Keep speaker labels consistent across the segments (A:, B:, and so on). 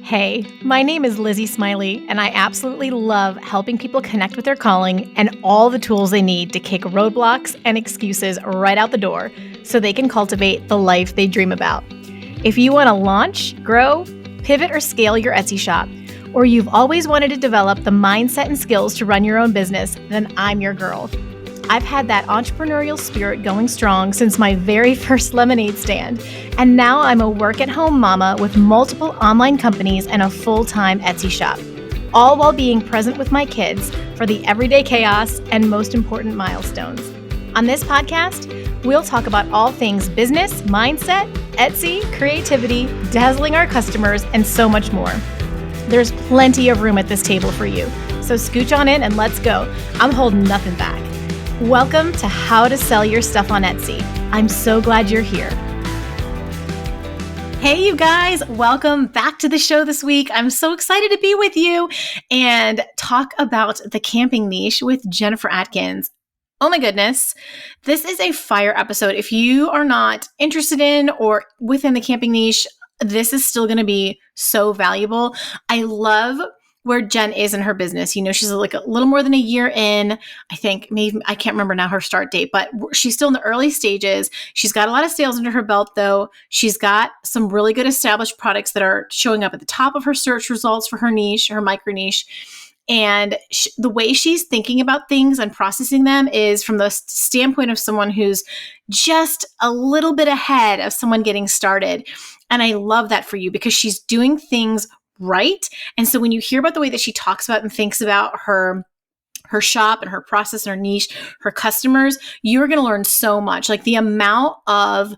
A: Hey, my name is Lizzie Smiley, and I absolutely love helping people connect with their calling and all the tools they need to kick roadblocks and excuses right out the door so they can cultivate the life they dream about. If you want to launch, grow, pivot, or scale your Etsy shop, or you've always wanted to develop the mindset and skills to run your own business, then I'm your girl. I've had that entrepreneurial spirit going strong since my very first lemonade stand, and now I'm a work-at-home mama with multiple online companies and a full-time Etsy shop, all while being present with my kids for the everyday chaos and most important milestones. On this podcast, we'll talk about all things business, mindset, Etsy, creativity, dazzling our customers, and so much more. There's plenty of room at this table for you, so scooch on in and let's go. I'm holding nothing back. Welcome to How to Sell Your Stuff on Etsy. I'm so glad you're here. Hey, you guys, welcome back to the show this week. I'm so excited to be with you and talk about the camping niche with Jennifer Atkins. Oh my goodness, this is a fire episode. If you are not interested in or within the camping niche, this is still going to be so valuable. I love where Jenn is in her business. You know, she's like a little more than a year in. I think maybe, I can't remember now her start date, but she's still in the early stages. She's got a lot of sales under her belt though. She's got some really good established products that are showing up at the top of her search results for her niche, her micro niche. And the way she's thinking about things and processing them is from the standpoint of someone who's just a little bit ahead of someone getting started. And I love that for you because she's doing things right. And so when you hear about the way that she talks about and thinks about her shop and her process and her niche, her customers, you're going to learn so much. Like the amount of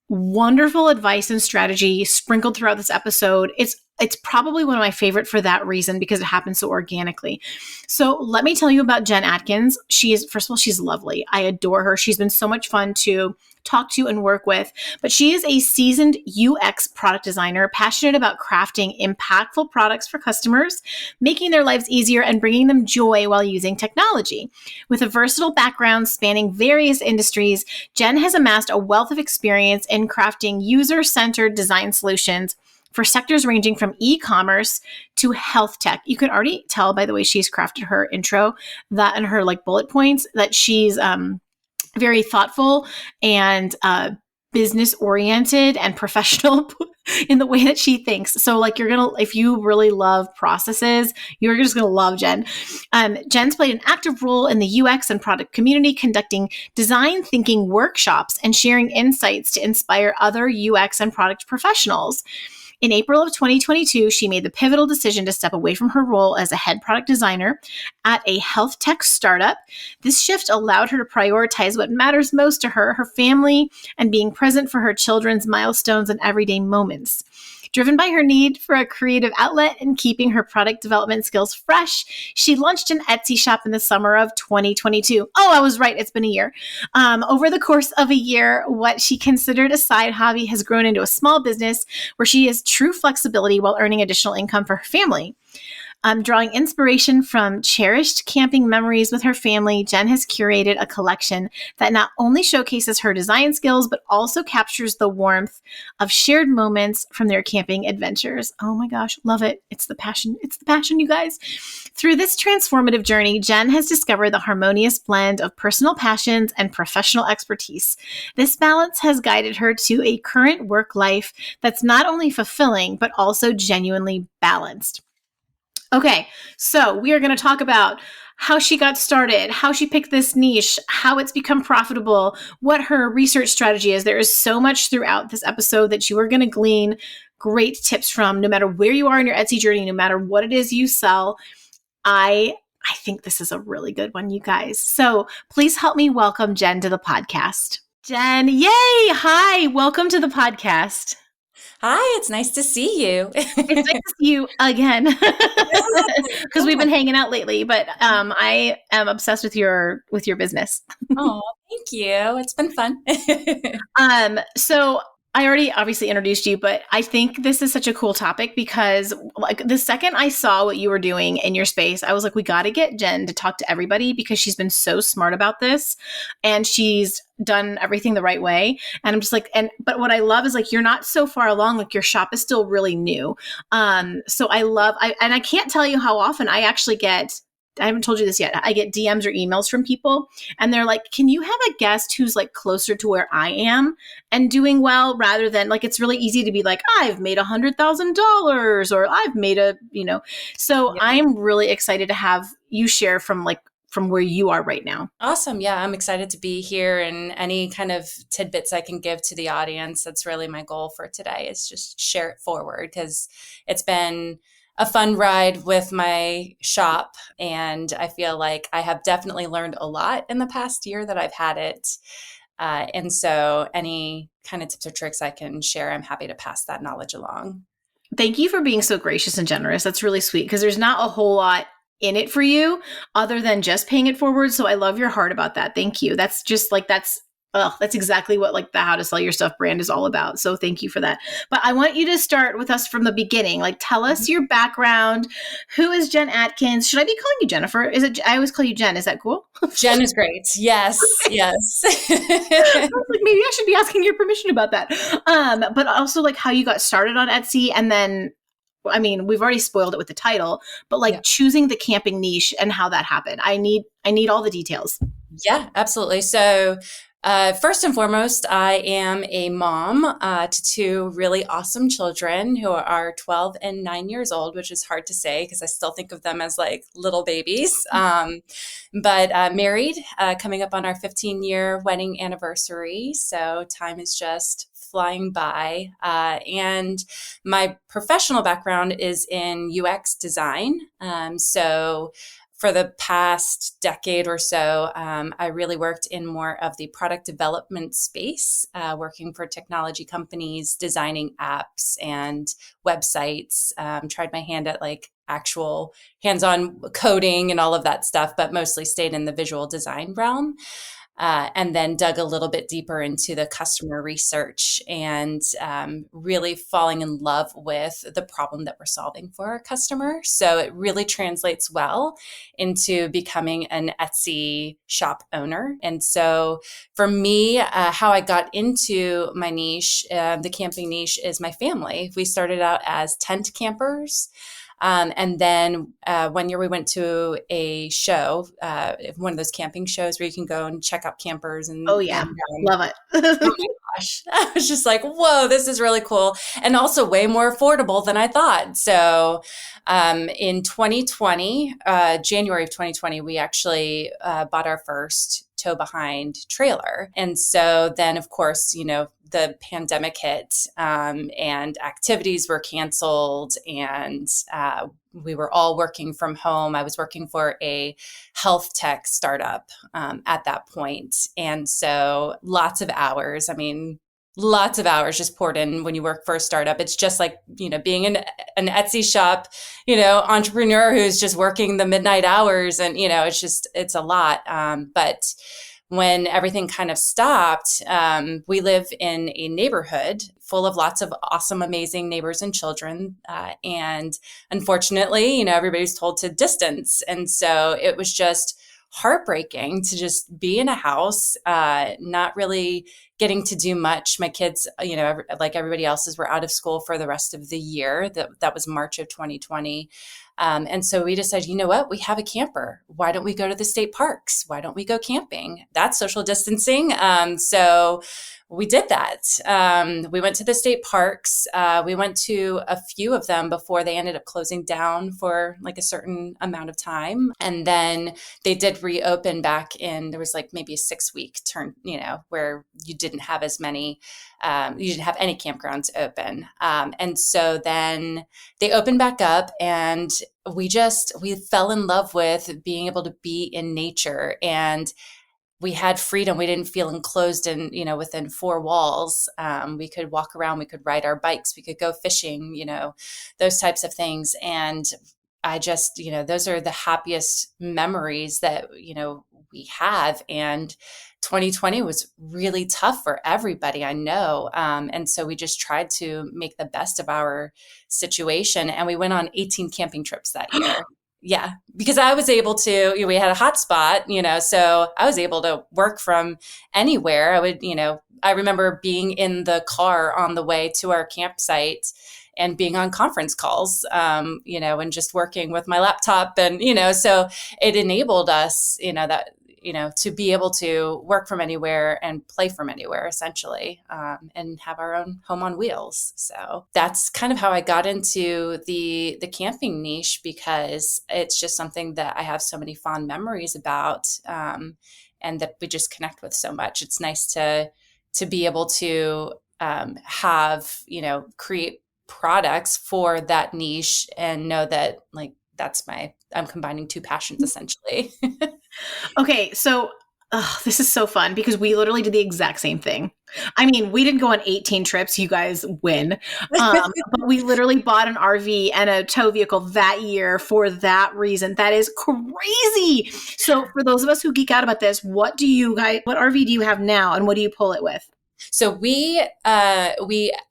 A: wonderful advice and strategy sprinkled throughout this episode. It's probably one of my favorite for that reason because it happens so organically. So let me tell you about Jenn Atkins. First of all, she's lovely. I adore her. She's been so much fun to talk to and work with, but she is a seasoned UX product designer, passionate about crafting impactful products for customers, making their lives easier and bringing them joy while using technology. With a versatile background spanning various industries, Jenn has amassed a wealth of experience in crafting user-centered design solutions for sectors ranging from e-commerce to health tech. You can already tell by the way she's crafted her intro that and her like bullet points that she's very thoughtful and business oriented and professional in the way that she thinks. So like if you really love processes, you're just going to love Jenn. Jenn's played an active role in the UX and product community, conducting design thinking workshops and sharing insights to inspire other UX and product professionals. In April of 2022, she made the pivotal decision to step away from her role as a head product designer at a health tech startup. This shift allowed her to prioritize what matters most to her, her family, and being present for her children's milestones and everyday moments. Driven by her need for a creative outlet and keeping her product development skills fresh, she launched an Etsy shop in the summer of 2022. Oh, I was right. It's been a year. Over the course of a year, what she considered a side hobby has grown into a small business where she has true flexibility while earning additional income for her family. Drawing inspiration from cherished camping memories with her family, Jenn has curated a collection that not only showcases her design skills, but also captures the warmth of shared moments from their camping adventures. Oh my gosh, love it. It's the passion. It's the passion, you guys. Through this transformative journey, Jenn has discovered the harmonious blend of personal passions and professional expertise. This balance has guided her to a current work life that's not only fulfilling, but also genuinely balanced. Okay, so we are going to talk about how she got started, how she picked this niche, how it's become profitable, what her research strategy is. There is so much throughout this episode that you are going to glean great tips from, no matter where you are in your Etsy journey, no matter what it is you sell. I think this is a really good one, you guys. So please help me welcome Jenn to the podcast. Jenn, yay! Hi, welcome to the podcast.
B: Hi, it's nice to see you.
A: It's nice to see you again because we've been hanging out lately, but I am obsessed with your business.
B: Oh, thank you. It's been fun.
A: So I already obviously introduced you, but I think this is such a cool topic because like the second I saw what you were doing in your space, I was like, we got to get Jenn to talk to everybody because she's been so smart about this and she's done everything the right way. And I'm just like, but what I love is like, you're not so far along. Like your shop is still really new. So and I can't tell you how often I actually get, I haven't told you this yet. I get DMs or emails from people and they're like, can you have a guest who's like closer to where I am and doing well rather than like, it's really easy to be like, I've made $100,000 or I've made so
B: Yeah.
A: I'm really excited to have you share from where you are right now.
B: Awesome. Yeah, I'm excited to be here, and any kind of tidbits I can give to the audience. That's really my goal for today, is just share it forward, because it's been a fun ride with my shop. And I feel like I have definitely learned a lot in the past year that I've had it. And so any kind of tips or tricks I can share, I'm happy to pass that knowledge along.
A: Thank you for being so gracious and generous. That's really sweet because there's not a whole lot in it for you other than just paying it forward. So I love your heart about that. Thank you. That's just like that's exactly what like the How to Sell Your Stuff brand is all about. So thank you for that. But I want you to start with us from the beginning. Like tell us your background. Who is Jenn Atkins? Should I be calling you Jennifer? Is it I always call you Jenn. Is that cool?
B: Jenn is great. Yes, yes.
A: I was like, maybe I should be asking your permission about that. But also like how you got started on Etsy and then I mean, we've already spoiled it with the title, but like
B: Yeah.
A: choosing the camping niche and how that happened. I need all the details.
B: Yeah, absolutely. So, first and foremost, I am a mom to two really awesome children who are 12 and 9 years old, which is hard to say because I still think of them as like little babies. But married, coming up on our 15-year wedding anniversary. So, time is just flying by. And my professional background is in UX design. So, for the past decade or so, I really worked in more of the product development space, working for technology companies, designing apps and websites. Tried my hand at like actual hands-on coding and all of that stuff, but mostly stayed in the visual design realm. And then dug a little bit deeper into the customer research and really falling in love with the problem that we're solving for our customer. So it really translates well into becoming an Etsy shop owner. And so for me, how I got into my niche, the camping niche, is my family. We started out as tent campers. And then one year we went to a show, one of those camping shows where you can go and check out campers.
A: Oh yeah. Love
B: Oh
A: it.
B: my gosh, I was just like, whoa, this is really cool. And also way more affordable than I thought. So in 2020, January of 2020, we actually bought our first tow behind trailer. And so then, of course, the pandemic hit and activities were canceled and we were all working from home. I was working for a health tech startup at that point. And so lots of hours. I mean, lots of hours just poured in when you work for a startup. It's just like, being an Etsy shop, entrepreneur who's just working the midnight hours and, it's a lot. But when everything kind of stopped, we live in a neighborhood full of lots of awesome, amazing neighbors and children. And unfortunately, everybody's told to distance. And so it was just heartbreaking to just be in a house, not really getting to do much. My kids, like everybody else's, were out of school for the rest of the year. That was March of 2020. And so we decided, you know what? We have a camper. Why don't we go to the state parks? Why don't we go camping? That's social distancing. So we did that. We went to the state parks. We went to a few of them before they ended up closing down for like a certain amount of time. And then they did reopen back in, there was like maybe a 6-week turn, where you didn't have as many, you didn't have any campgrounds open. And so then they opened back up and we fell in love with being able to be in nature, and we had freedom. We didn't feel enclosed in, within four walls. We could walk around, we could ride our bikes, we could go fishing, those types of things. And I just, those are the happiest memories that, we have. And 2020 was really tough for everybody, I know. And so we just tried to make the best of our situation. And we went on 18 camping trips that year. Yeah, because I was able to, we had a hot spot, so I was able to work from anywhere. I remember being in the car on the way to our campsite and being on conference calls, and just working with my laptop. And, so it enabled us, to be able to work from anywhere and play from anywhere, essentially, and have our own home on wheels. So that's kind of how I got into the camping niche, because it's just something that I have so many fond memories about, and that we just connect with so much. It's nice to be able to have, create products for that niche and know that, like, I'm combining two passions, essentially.
A: Okay, so this is so fun because we literally did the exact same thing. I mean, we didn't go on 18 trips. You guys win. But we literally bought an RV and a tow vehicle that year for that reason. That is crazy. So for those of us who geek out about this, what RV do you have now and what do you pull it with?
B: So we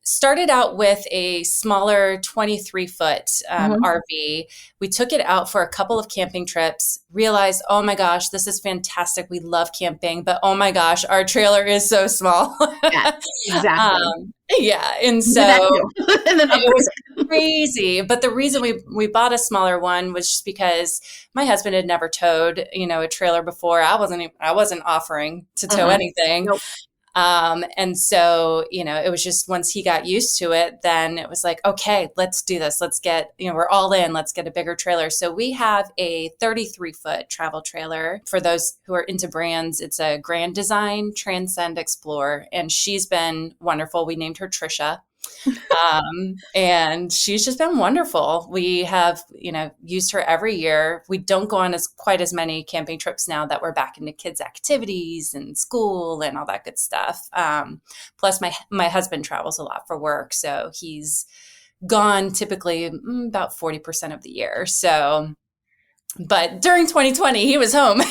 B: started out with a smaller 23-foot RV. We took it out for a couple of camping trips, realized, oh my gosh, this is fantastic. We love camping, but oh my gosh, our trailer is so small.
A: Yeah, exactly.
B: Yeah. And so
A: and then
B: it was crazy. But the reason we bought a smaller one was just because my husband had never towed, a trailer before. I wasn't offering to tow anything.
A: Nope.
B: And so, it was just, once he got used to it, then it was like, okay, let's do this. Let's get, we're all in, let's get a bigger trailer. So we have a 33-foot travel trailer. For those who are into brands, it's a Grand Design Transcend Explorer, and she's been wonderful. We named her Trisha. And she's just been wonderful. We have, used her every year. We don't go on quite as many camping trips now that we're back into kids' activities and school and all that good stuff. Plus my husband travels a lot for work. So he's gone typically about 40% of the year. So, but during 2020, he was home.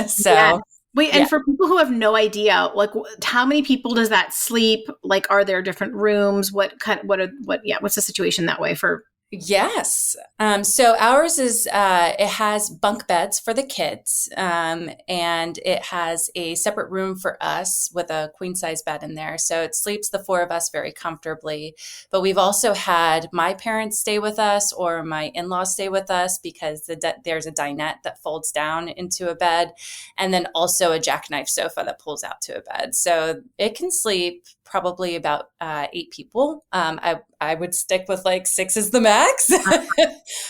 B: So.
A: Yeah. Wait, and for people who have no idea, like, how many people does that sleep? Like, are there different rooms? What's the situation that way for?
B: Yes. So ours is, it has bunk beds for the kids, and it has a separate room for us with a queen size bed in there. So it sleeps the four of us very comfortably. But we've also had my parents stay with us or my in-laws stay with us, because there's a dinette that folds down into a bed, and then also a jackknife sofa that pulls out to a bed. So it can sleep probably about 8 people. I would stick with like 6 is the max.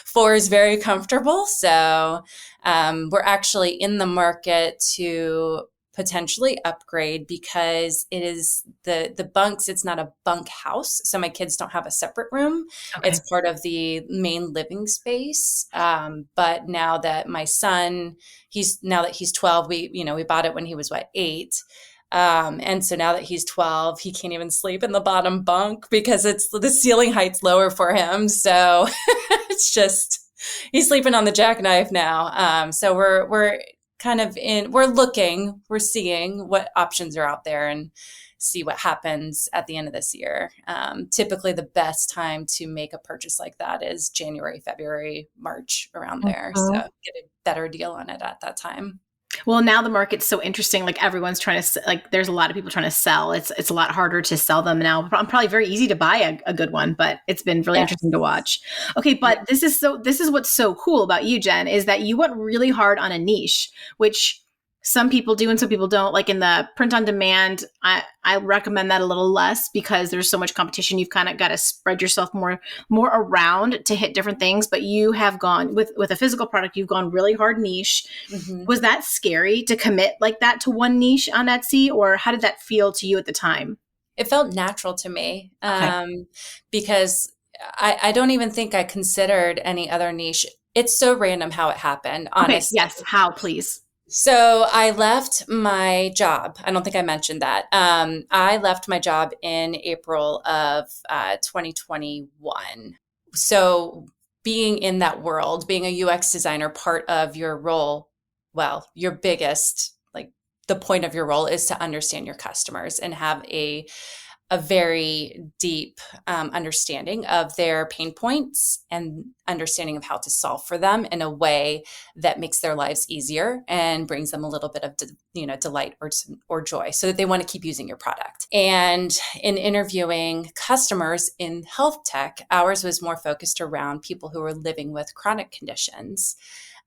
B: 4 is very comfortable. So we're actually in the market to potentially upgrade, because it is the bunks. It's not a bunk house, so my kids don't have a separate room. Okay. It's part of the main living space. But now that my son, he's 12, we bought it when he was 8. And so now that he's 12, he can't even sleep in the bottom bunk because the ceiling height's lower for him. So it's just, he's sleeping on the jackknife now. So we're kind of we're seeing what options are out there and see what happens at the end of this year. Typically the best time to make a purchase like that is January, February, March, around there. So get a better deal on it at that time.
A: Well, now the market's so interesting. Like, everyone's trying to, there's a lot of people trying to sell. It's a lot harder to sell them now. Probably very easy to buy a good one, but it's been really interesting to watch. Okay. But this is what's so cool about you, Jen, is that you went really hard on a niche, which some people do and some people don't. Like in the print on demand, I recommend that a little less because there's so much competition. You've kind of got to spread yourself more around to hit different things. But you have gone with a physical product, you've gone really hard niche. Mm-hmm. Was that scary to commit like that to one niche on Etsy, or how did that feel to you at the time?
B: It felt natural to me, because I don't even think I considered any other niche. It's so random how it happened, honestly.
A: Okay, yes. How, please?
B: So I left my job. I don't think I mentioned that. I left my job in April of 2021. So being in that world, being a UX designer, part of your role well, your biggest, like the point of your role is to understand your customers and have a very deep understanding of their pain points and understanding of how to solve for them in a way that makes their lives easier and brings them a little bit of delight or joy, so that they want to keep using your product. And in interviewing customers in health tech, ours was more focused around people who were living with chronic conditions.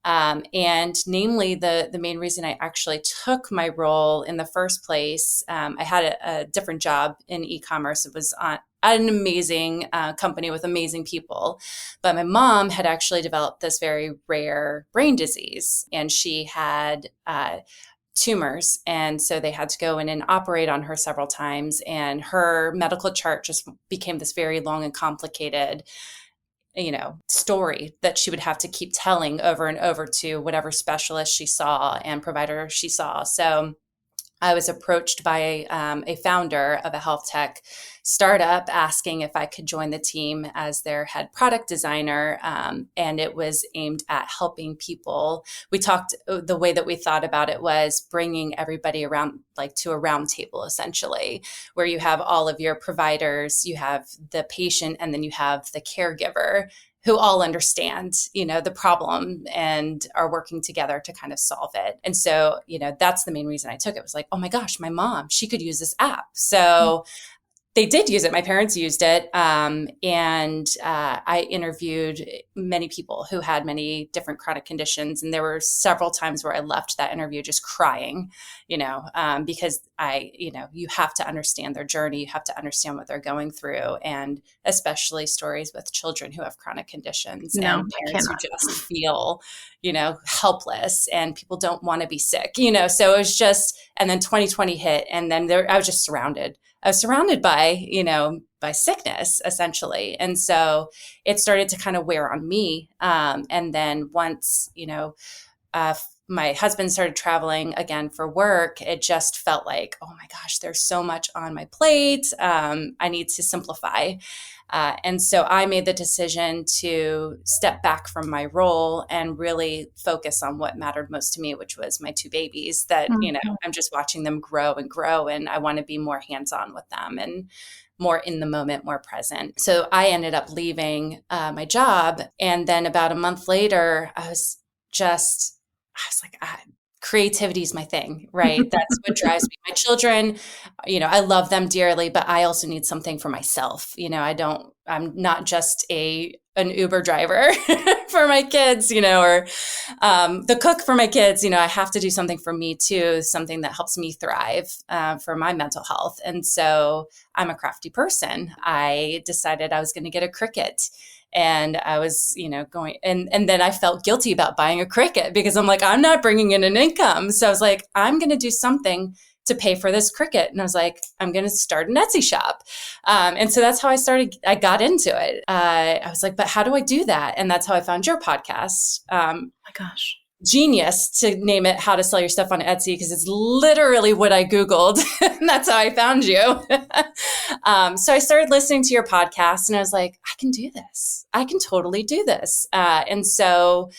B: And namely, the main reason I actually took my role in the first place, I had a different job in e-commerce. It was at an amazing company with amazing people. But my mom had actually developed this very rare brain disease, and she had tumors. And so they had to go in and operate on her several times. And her medical chart just became this very long and complicated story that she would have to keep telling over and over to whatever specialist she saw and provider she saw. So I was approached by a founder of a health tech startup asking if I could join the team as their head product designer. And it was aimed at helping people. We talked, the way that we thought about it was bringing everybody around, like to a round table, essentially, where you have all of your providers, you have the patient, and then you have the caregiver, who all understand, the problem and are working together to kind of solve it. And so, that's the main reason I took it. It was like, oh my gosh, my mom, she could use this app. So they did use it. My parents used it. I interviewed many people who had many different chronic conditions. And there were several times where I left that interview just crying, because you have to understand their journey. You have to understand what they're going through. And especially stories with children who have chronic conditions and parents who just feel, helpless, and people don't want to be sick, so it was just, and then 2020 hit, and then I was just surrounded. I was surrounded by, by sickness, essentially. And so it started to kind of wear on me. And then once, my husband started traveling again for work, it just felt like, oh my gosh, there's so much on my plate. I need to simplify. And so I made the decision to step back from my role and really focus on what mattered most to me, which was my two babies that, I'm just watching them grow and grow. And I want to be more hands-on with them and more in the moment, more present. So I ended up leaving my job. And then about a month later, I was like, creativity is my thing, right? That's what drives me. My children, I love them dearly, but I also need something for myself. I'm not just an Uber driver for my kids, or the cook for my kids. I have to do something for me too, something that helps me thrive for my mental health. And so I'm a crafty person. I decided I was going to get a Cricut. And I was, going, and then I felt guilty about buying a Cricut because I'm like, I'm not bringing in an income. So I was like, I'm going to do something to pay for this Cricut. And I was like, I'm going to start an Etsy shop. And so that's how I got into it. I was like, but how do I do that? And that's how I found your podcast.
A: Oh my gosh.
B: Genius to name it How to Sell Your Stuff on Etsy, because it's literally what I Googled. And that's how I found you. So I started listening to your podcast and I was like, I can do this. I can totally do this. And so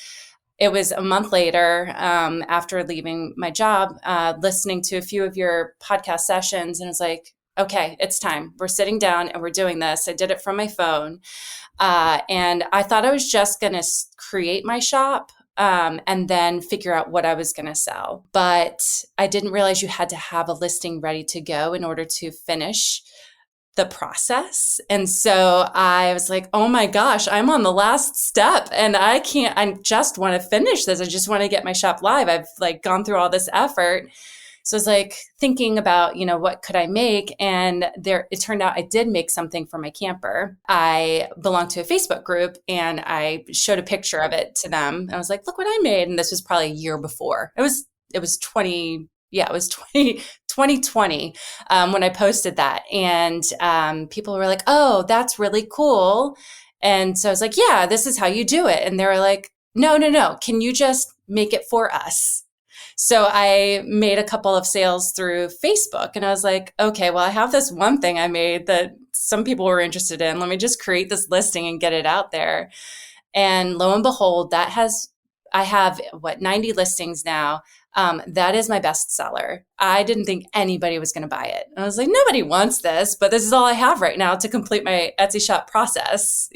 B: it was a month later, after leaving my job, listening to a few of your podcast sessions, and I was like, okay, it's time. We're sitting down and we're doing this. I did it from my phone. And I thought I was just going to create my shop. And then figure out what I was going to sell. But I didn't realize you had to have a listing ready to go in order to finish the process. And so I was like, oh my gosh, I'm on the last step and I just want to finish this. I just want to get my shop live. I've gone through all this effort. So I was like thinking about, what could I make? And it turned out I did make something for my camper. I belonged to a Facebook group and I showed a picture of it to them. I was like, look what I made. And this was probably a year before. It was 2020 when I posted that. And people were like, oh, that's really cool. And so I was like, yeah, this is how you do it. And they were like, no. Can you just make it for us? So I made a couple of sales through Facebook and I was like, okay, well, I have this one thing I made that some people were interested in. Let me just create this listing and get it out there. And lo and behold, that has I have 90 listings now. That is my best seller. I didn't think anybody was going to buy it. And I was like, nobody wants this, but this is all I have right now to complete my Etsy shop process,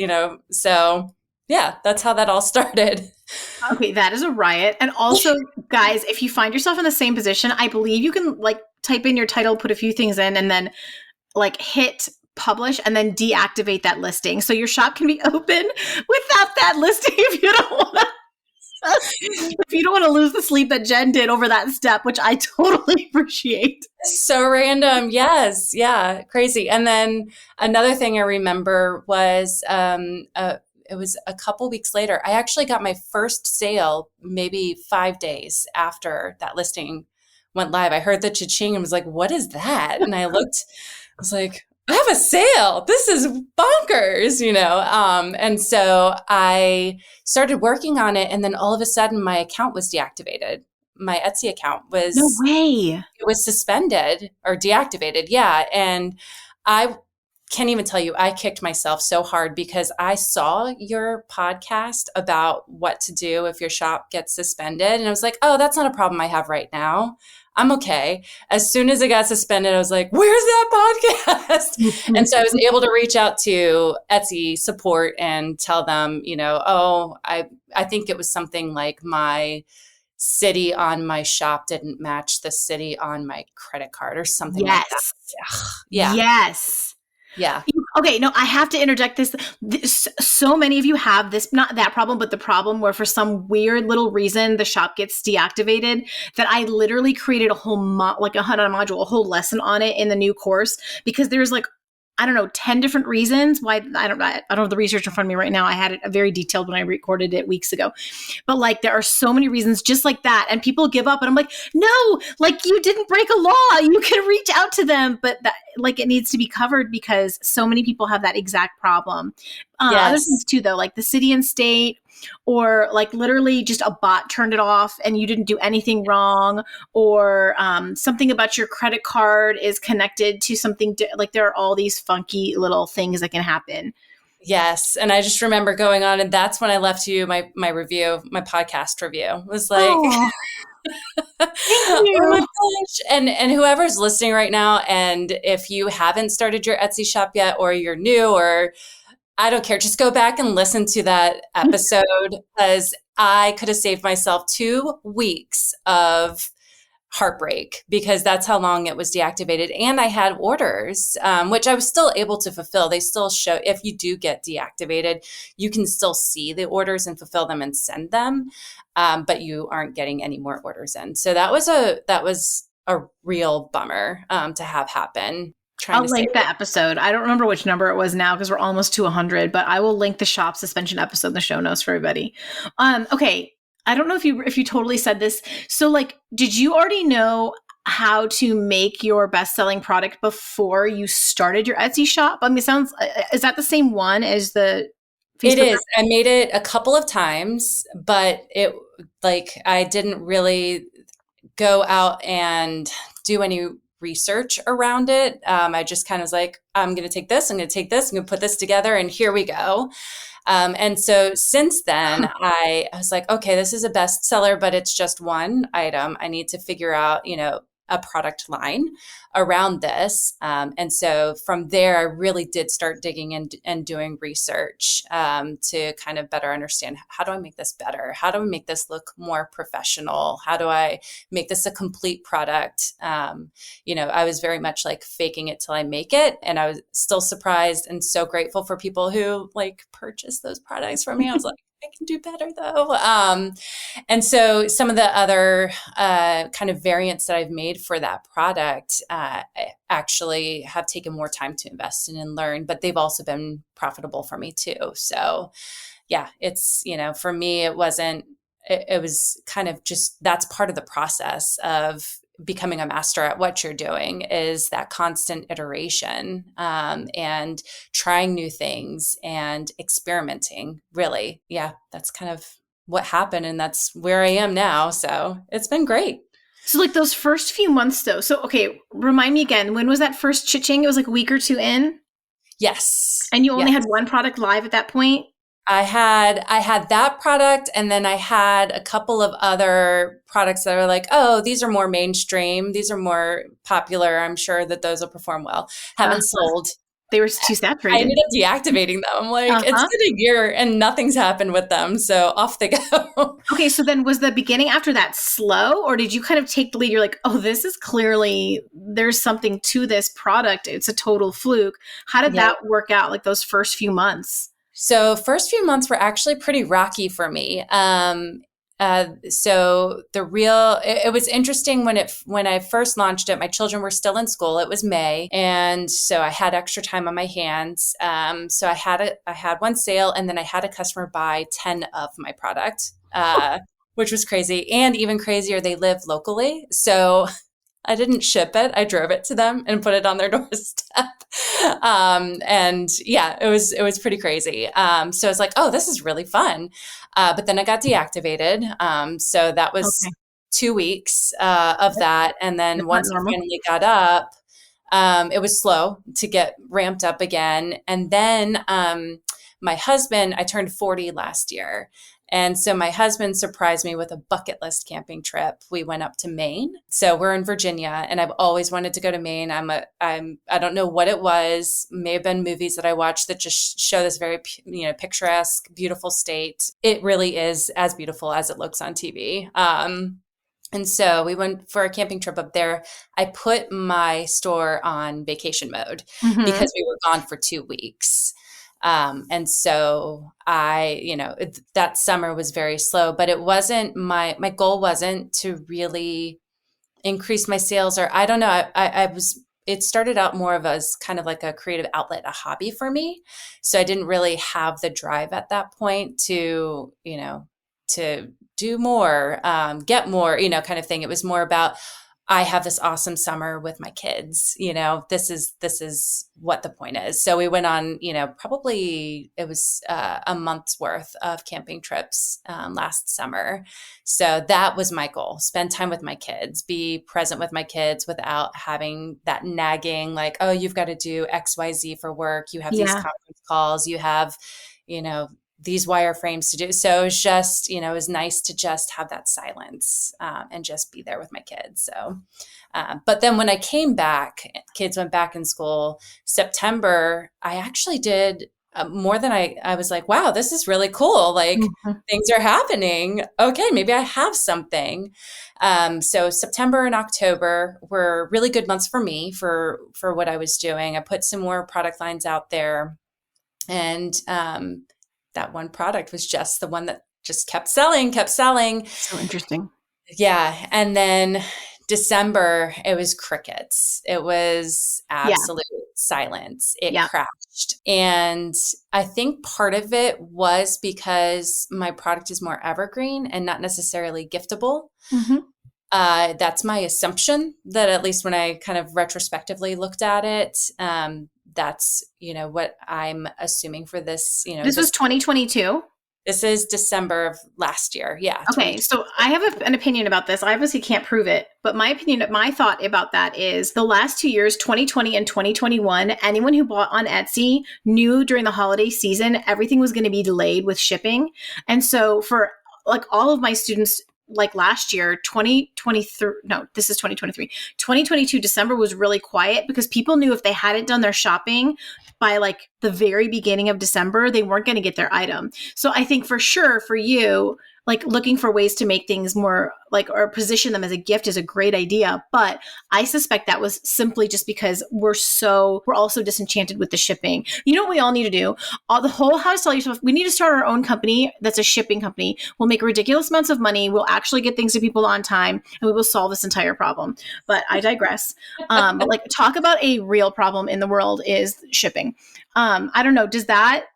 B: So yeah, that's how that all started.
A: Okay, that is a riot. And also, guys, if you find yourself in the same position, I believe you can like type in your title, put a few things in, and then like hit publish and then deactivate that listing. So your shop can be open without that listing if you don't want to. If you don't want to lose the sleep that Jenn did over that step, which I totally appreciate.
B: So random. Yes. Yeah. Crazy. And then another thing I remember was it was a couple weeks later. I actually got my first sale maybe 5 days after that listing went live. I heard the cha-ching and was like, what is that? And I looked, I was like, I have a sale. This is bonkers, And so I started working on it. And then all of a sudden my account was deactivated. My Etsy account was
A: No way.
B: It was suspended or deactivated. Yeah. And I can't even tell you, I kicked myself so hard because I saw your podcast about what to do if your shop gets suspended. And I was like, oh, that's not a problem I have right now. I'm okay. As soon as it got suspended, I was like, where's that podcast? And so I was able to reach out to Etsy support and tell them, oh, I think it was something like my city on my shop didn't match the city on my credit card or something like that. Yeah.
A: Yes.
B: Yeah.
A: Okay, no, I have to interject this. So many of you have this, not that problem, but the problem where for some weird little reason the shop gets deactivated, that I literally created a whole a whole lesson on it in the new course, because there's like, I don't know, 10 different reasons why. I don't have the research in front of me right now. I had it very detailed when I recorded it weeks ago. But like, there are so many reasons just like that. And people give up and I'm like, no, like you didn't break a law. You can reach out to them. But that, like, it needs to be covered because so many people have that exact problem.
B: Yes.
A: Other things too, though, like the city and state, or like literally just a bot turned it off and you didn't do anything wrong, or something about your credit card is connected to something like there are all these funky little things that can happen.
B: Yes. And I just remember going on, and that's when I left you my review, my podcast review. It was like,
A: oh, thank you.
B: Oh my gosh. And whoever's listening right now, and if you haven't started your Etsy shop yet, or you're new, or I don't care, just go back and listen to that episode, because I could have saved myself 2 weeks of heartbreak, because that's how long it was deactivated. And I had orders, which I was still able to fulfill. They still show, if you do get deactivated, you can still see the orders and fulfill them and send them. But you aren't getting any more orders in. So that was a real bummer to have happen.
A: I'll link the episode. I don't remember which number it was now because we're almost to 100, but I will link the shop suspension episode in the show notes for everybody. Okay. I don't know if you totally said this. So like, did you already know how to make your best-selling product before you started your Etsy shop? I mean, is that the same one as the Facebook?
B: It is. I made it a couple of times, but I didn't really go out and do any research around it. I just kind of was like, I'm going to take this, I'm going to take this, I'm going to put this together, and here we go. And so since then, I was like, okay, this is a bestseller, but it's just one item. I need to figure out, a product line around this. And so from there, I really did start digging in and doing research to kind of better understand, how do I make this better? How do I make this look more professional? How do I make this a complete product? I was very much like faking it till I make it. And I was still surprised and so grateful for people who like purchase those products from me. I was like, I can do better though. And so some of the other kind of variants that I've made for that product actually have taken more time to invest in and learn, but they've also been profitable for me too. So yeah, it's, for me, it was kind of just, that's part of the process of becoming a master at what you're doing, is that constant iteration and trying new things and experimenting, really. Yeah, that's kind of what happened. And that's where I am now. So it's been great.
A: So like those first few months though. So, okay, remind me again, when was that first cha-ching? It was like a week or two in?
B: Yes.
A: And you only had one product live at that point?
B: I had that product, and then I had a couple of other products that are like, oh, these are more mainstream, these are more popular. I'm sure that those will perform well.
A: Uh,
B: Haven't sold.
A: they were too
B: I
A: saturated.
B: ended up deactivating them. I'm like, it's
A: Uh-huh.
B: been a year and nothing's happened with them, so off they go.
A: Okay, so then was the beginning after that slow, or did you kind of take the lead? You're like, oh, this is clearly, there's something to this product. It's a total fluke. How did
B: Yeah.
A: that work out, like those first few months?
B: So first few months were actually pretty rocky for me. So it was interesting when I first launched it. My children were still in school. It was May, and so I had extra time on my hands. So I had one sale, and then I had a customer buy 10 of my product, which was crazy. And even crazier, they live locally, so I didn't ship it. I drove it to them and put it on their doorstep. And yeah, it was pretty crazy. So I was like, oh, this is really fun. But then I got deactivated. So that was
A: Okay.
B: 2 weeks of that. And then
A: That's not
B: once it
A: normal.
B: finally got up, it was slow to get ramped up again. And then my husband, I turned 40 last year. And so my husband surprised me with a bucket list camping trip. We went up to Maine. So we're in Virginia, and I've always wanted to go to Maine. I don't know what it was. May have been movies that I watched that just show this very, picturesque, beautiful state. It really is as beautiful as it looks on TV. And so we went for a camping trip up there. I put my store on vacation mode
A: Hmm.
B: because we were gone for 2 weeks. And so that summer was very slow, but it wasn't my goal wasn't to really increase my sales, or I don't know. It started out more of as kind of like a creative outlet, a hobby for me. So I didn't really have the drive at that point to do more, get more, kind of thing. It was more about, I have this awesome summer with my kids. This is what the point is. So we went on, probably it was a month's worth of camping trips last summer. So that was my goal: spend time with my kids, be present with my kids without having that nagging, like, oh, you've got to do X, Y, Z for work. You have these
A: Yeah.
B: conference calls. You have, you know, these wireframes to do. So it was just, it was nice to just have that silence and just be there with my kids. So, but then when I came back, kids went back in school, September, I actually did more than I was like, wow, this is really cool. Like,
A: Mhm.
B: things are happening. Okay, maybe I have something. So September and October were really good months for me for what I was doing. I put some more product lines out there, and that one product was just the one that just kept selling, kept selling.
A: So interesting.
B: Yeah. And then December, it was crickets. It was
A: Yeah.
B: absolute silence. It
A: Yeah.
B: crashed. And I think part of it was because my product is more evergreen and not necessarily giftable.
A: Hmm.
B: That's my assumption, that at least when I kind of retrospectively looked at it, that's, what I'm assuming for this,
A: This was 2022.
B: this is December of last year. Yeah.
A: Okay,
B: 2020.
A: so I have an opinion about this. I obviously can't prove it, but my thought about that is the last 2 years, 2020 and 2021, anyone who bought on Etsy knew during the holiday season everything was going to be delayed with shipping. And so for like all of my students, like last year, 2023, no, this is 2023, 2022 December was really quiet because people knew if they hadn't done their shopping by like the very beginning of December, they weren't going to get their item. So I think for sure for you, like looking for ways to make things more like or position them as a gift is a great idea. But I suspect that was simply just because we're all so disenchanted with the shipping. You know what we all need to do? All the whole how to sell yourself. We need to start our own company that's a shipping company. We'll make ridiculous amounts of money. We'll actually get things to people on time, and we will solve this entire problem. But I digress. But like talk about a real problem in the world is shipping. I don't know. Does that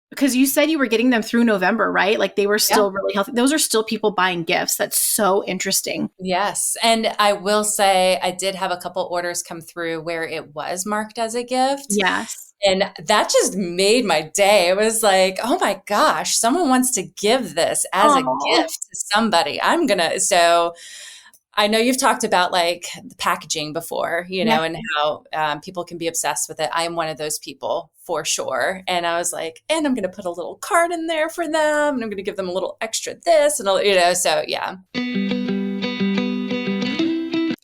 A: because you said you were getting them through November, right? Like they were
B: Yeah.
A: still really healthy. Those are still people buying gifts. That's so interesting.
B: Yes. And I will say I did have a couple orders come through where it was marked as a gift.
A: Yes.
B: And that just made my day. It was like, oh my gosh, someone wants to give this as a
A: Oh,
B: gift to somebody. So I know you've talked about like the packaging before,
A: Yes.
B: and how people can be obsessed with it. I am one of those people for sure. And I was like, and I'm going to put a little card in there for them, and I'm going to give them a little extra this, and so yeah.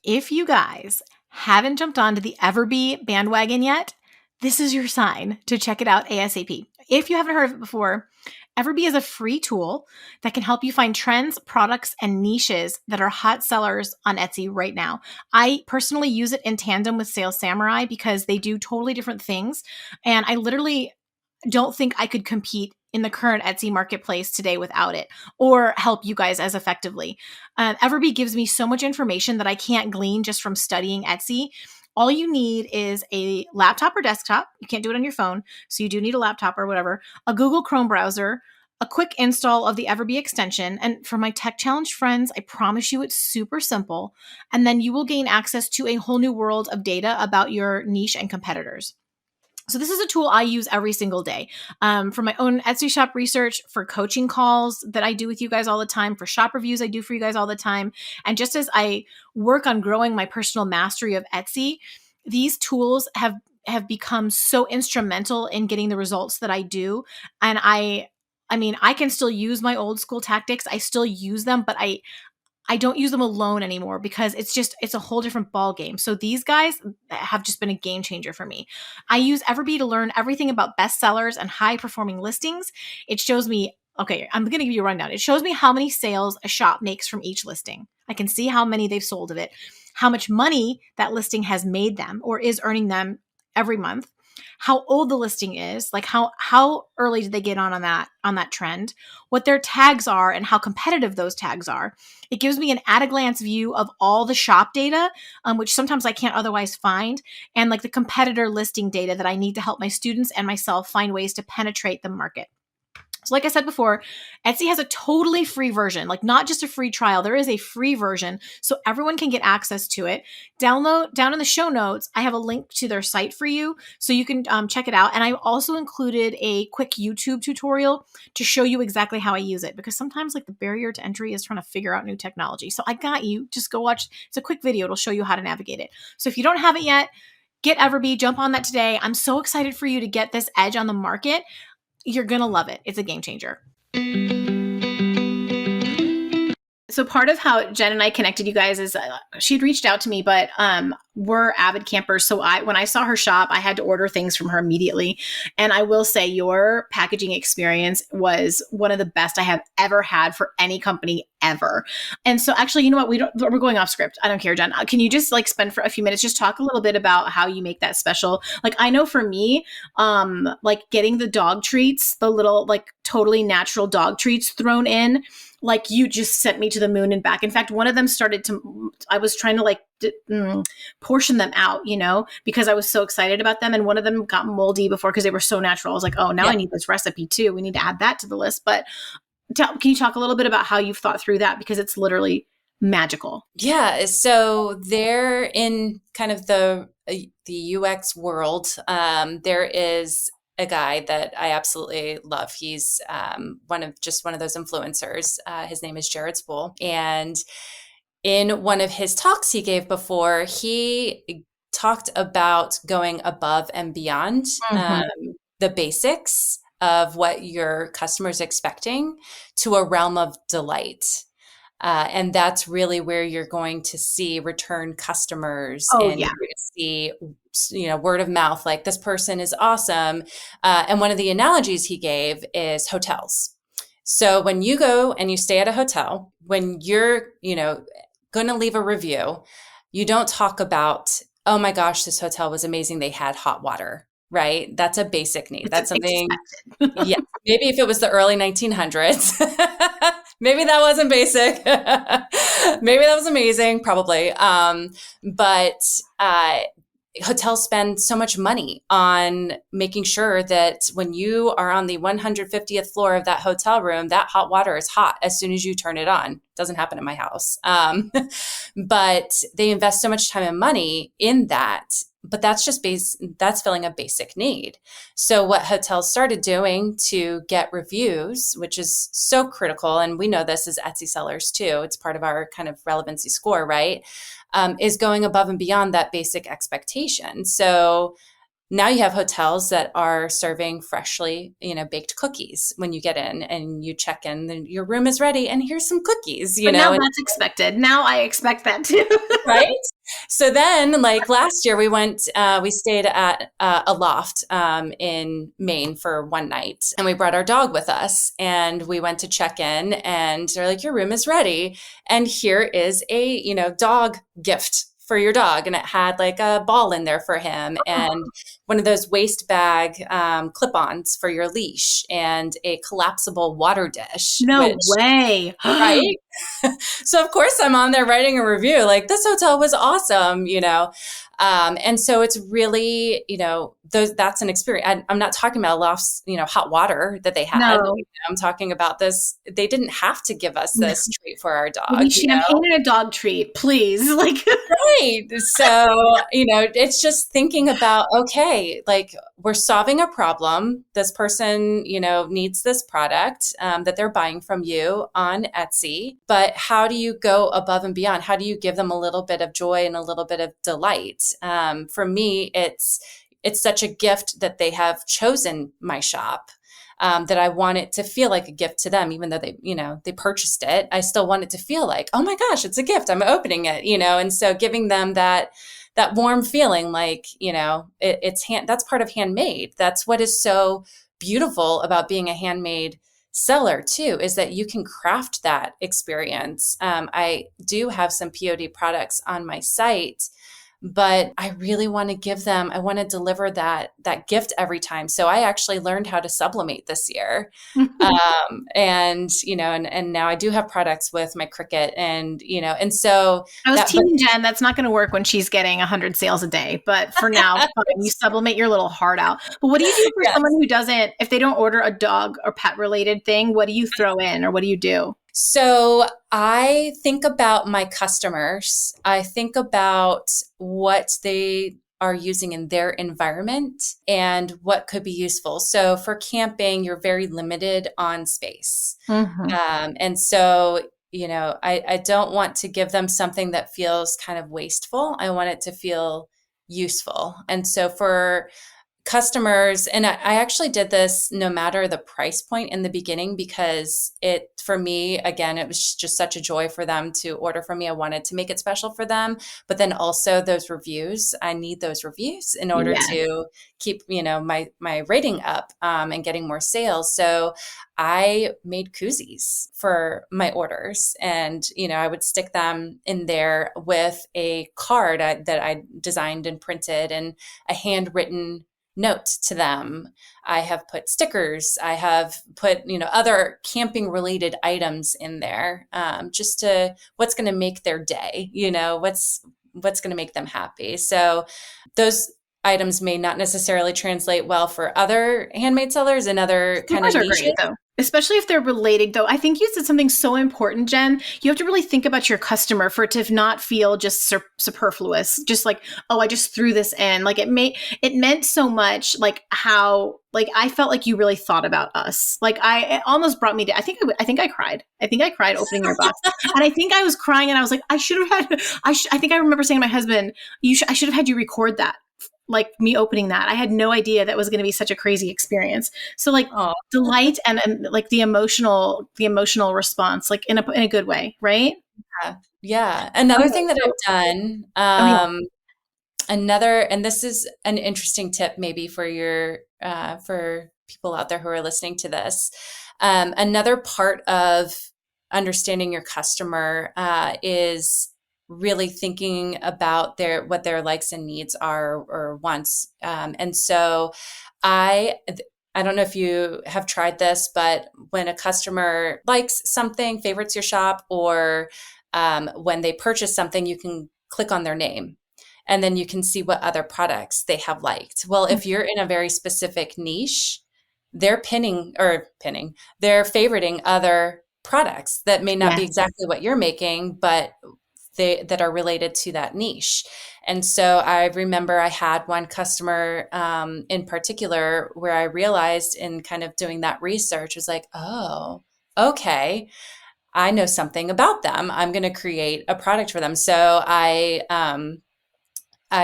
A: If you guys haven't jumped onto the Everbee bandwagon yet, this is your sign to check it out ASAP. If you haven't heard of it before, Everbee is a free tool that can help you find trends, products, and niches that are hot sellers on Etsy right now. I personally use it in tandem with Sales Samurai because they do totally different things. And I literally don't think I could compete in the current Etsy marketplace today without it or help you guys as effectively. Everbee gives me so much information that I can't glean just from studying Etsy. All you need is a laptop or desktop. You can't do it on your phone, so you do need a laptop or whatever, a Google Chrome browser, a quick install of the Everbee extension. And for my tech challenge friends, I promise you it's super simple. And then you will gain access to a whole new world of data about your niche and competitors. So this is a tool I use every single day for my own Etsy shop research, for coaching calls that I do with you guys all the time, for shop reviews I do for you guys all the time. And just as I work on growing my personal mastery of Etsy, these tools have become so instrumental in getting the results that I do. And I mean, I can still use my old school tactics. I still use them, but I don't use them alone anymore because it's a whole different ball game. So these guys have just been a game changer for me. I use Everbee to learn everything about bestsellers and high performing listings. It shows me, okay, I'm going to give you a rundown. It shows me how many sales a shop makes from each listing. I can see how many they've sold of it, how much money that listing has made them or is earning them every month, how old the listing is, like how early did they get on that trend, what their tags are and how competitive those tags are. It gives me an at a glance view of all the shop data, which sometimes I can't otherwise find, and like the competitor listing data that I need to help my students and myself find ways to penetrate the market. So like I said before, Etsy has a totally free version, like not just a free trial. There is a free version so everyone can get access to it. Down in the show notes, I have a link to their site for you so you can check it out. And I also included a quick YouTube tutorial to show you exactly how I use it because sometimes like the barrier to entry is trying to figure out new technology. So I got you. Just go watch. It's a quick video. It'll show you how to navigate it. So if you don't have it yet, get Everbee, jump on that today. I'm so excited for you to get this edge on the market. You're going to love it. It's a game changer. So part of how Jen and I connected you guys is she'd reached out to me, but we're avid campers. So when I saw her shop, I had to order things from her immediately. And I will say your packaging experience was one of the best I have ever had for any company ever. And so actually, you know what? We're going off script. I don't care, Jen. Can you just like spend for a few minutes, just talk a little bit about how you make that special? Like I know for me, like getting the dog treats, the little like totally natural dog treats thrown in, like you just sent me to the moon and back. In fact, one of them I was trying to like portion them out, because I was so excited about them. And one of them got moldy before because they were so natural. I was like, oh, now I need this recipe too. We need to add that to the list. But can you talk a little bit about how you've thought through that? Because it's literally magical.
B: Yeah. So there in kind of the UX world, there is a guy that I absolutely love. He's one of those influencers. His name is Jared Spool. And in one of his talks he gave before, he talked about going above and beyond the basics of what your customer's expecting to a realm of delight. And that's really where you're going to see return customers and you're going to see, word of mouth, like this person is awesome. And one of the analogies he gave is hotels. So when you go and you stay at a hotel, when you're, going to leave a review, you don't talk about, oh my gosh, this hotel was amazing. They had hot water. Right? That's a basic need. That's something, yeah. Maybe if it was the early 1900s, maybe that wasn't basic. Maybe that was amazing, probably. But hotels spend so much money on making sure that when you are on the 150th floor of that hotel room, that hot water is hot as soon as you turn it on. Doesn't happen at my house. But they invest so much time and money in that but that's just that's filling a basic need. So what hotels started doing to get reviews, which is so critical, and we know this as Etsy sellers too, it's part of our kind of relevancy score, right? Is going above and beyond that basic expectation. So now you have hotels that are serving freshly, baked cookies when you get in and you check in, then your room is ready and here's some cookies,
A: But now
B: and
A: that's expected. Now I expect that too.
B: right? So then, like last year, we stayed at a loft in Maine for one night, and we brought our dog with us. And we went to check in, and they're like, "Your room is ready, and here is a dog gift for your dog." And it had like a ball in there for him, and one of those waist bag clip-ons for your leash, and a collapsible water dish.
A: No way.
B: Right? So of course I'm on there writing a review like this hotel was awesome, and so it's really, that's an experience. I'm not talking about lofts, hot water that they had.
A: No.
B: I'm talking about this. They didn't have to give us this treat for our dog.
A: Maybe champagne and a dog treat, please. Like,
B: right. So, it's just thinking about, okay, like we're solving a problem. This person, needs this product that they're buying from you on Etsy. But how do you go above and beyond? How do you give them a little bit of joy and a little bit of delight? For me, it's such a gift that they have chosen my shop. That I want it to feel like a gift to them, even though they purchased it. I still want it to feel like, oh my gosh, it's a gift. I'm opening it, and so giving them that warm feeling, like, that's part of handmade. That's what is so beautiful about being a handmade seller too, is that you can craft that experience. I do have some POD products on my site, but I really want to I want to deliver that gift every time. So I actually learned how to sublimate this year. And now I do have products with my Cricut and so
A: I was teasing Jen, that's not going to work when she's getting 100 sales a day, but for now, fine, you sublimate your little heart out. But what do you do for someone who doesn't, if they don't order a dog or pet related thing, what do you throw in or what do you do?
B: So I think about my customers. I think about what they are using in their environment and what could be useful. So for camping, you're very limited on space.
A: Mm-hmm.
B: And so, I don't want to give them something that feels kind of wasteful. I want it to feel useful. And so for customers, and I actually did this no matter the price point in the beginning, because for me, again, it was just such a joy for them to order from me. I wanted to make it special for them, but then also those reviews, I need those reviews in order to keep, my rating up, and getting more sales. So I made koozies for my orders, and, I would stick them in there with a card that I designed and printed, and a handwritten note to them. I have put stickers. I have put, other camping related items in there, just to what's going to make their day, what's going to make them happy. So those items may not necessarily translate well for other handmade sellers and other kind of niches.
A: Great, though. Especially if they're related, though. I think you said something so important, Jen. You have to really think about your customer for it to not feel just superfluous. Just like, oh, I just threw this in. Like it meant so much. Like how, like I felt like you really thought about us. Like it almost brought me to. I think I cried. I think I cried opening your box, and I think I was crying, and I was like, I should have had. I think I remember saying to my husband, I should have had you record that. Like me opening that. I had no idea that was going to be such a crazy experience. So like delight and like the emotional response, like in a good way. Right.
B: Yeah. Another thing that I've done, and this is an interesting tip maybe for for people out there who are listening to this. Another part of understanding your customer, is really thinking about what their likes and needs are or wants. And so I don't know if you have tried this, but when a customer likes something, favorites your shop, or when they purchase something, you can click on their name and then you can see what other products they have liked. Well, if you're in a very specific niche, they're they're favoriting other products that may not be exactly what you're making, but that are related to that niche. And so I remember I had one customer in particular where I realized in kind of doing that research was like, oh, okay, I know something about them. I'm going to create a product for them. So I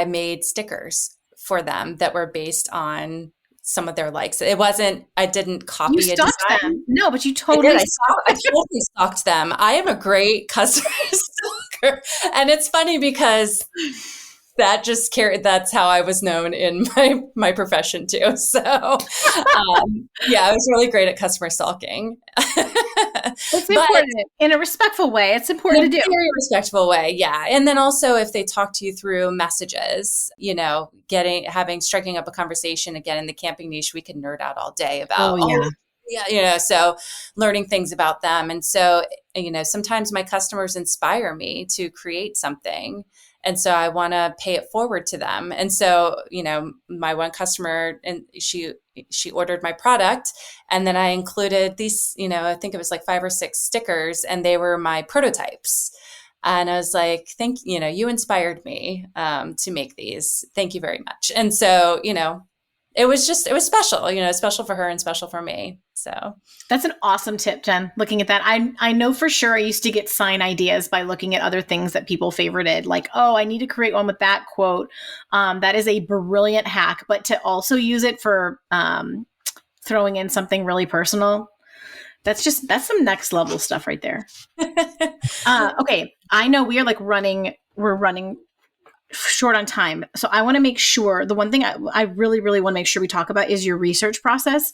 B: made stickers for them that were based on some of their likes. It wasn't, I didn't
A: You
B: copy a
A: stalked
B: design.
A: them. No, but you
B: I did.
A: totally stalked
B: I
A: them.
B: totally stalked them. I am a great customer stalker. And it's funny because that just carried, that's how I was known in my profession too. So, yeah, I was really great at customer stalking.
A: It's
B: But
A: important in a respectful way. It's
B: in
A: important
B: a
A: to do.
B: very respectful way, yeah. And then also if they talk to you through messages, striking up a conversation again in the camping niche, we could nerd out all day about
A: Oh, yeah.
B: yeah, so learning things about them. And so, sometimes my customers inspire me to create something. And so I want to pay it forward to them. And so, my one customer, and she ordered my product, and then I included these, I think it was like 5 or 6 stickers, and they were my prototypes. And I was like, you inspired me to make these. Thank you very much. And so, it was special, special for her and special for me. So
A: That's an awesome tip, Jen. Looking at that, I know for sure I used to get sign ideas by looking at other things that people favorited. Like, oh, I need to create one with that quote. That is a brilliant hack. But to also use it for throwing in something really personal, that's some next level stuff right there. Okay, I know we're running short on time. So I want to make sure the one thing I really, really want to make sure we talk about is your research process,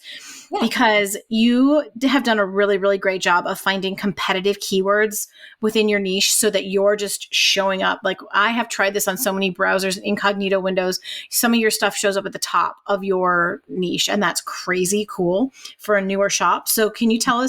A: because you have done a really, really great job of finding competitive keywords within your niche so that you're just showing up. Like, I have tried this on so many browsers, incognito windows. Some of your stuff shows up at the top of your niche, and that's crazy cool for a newer shop. So can you talk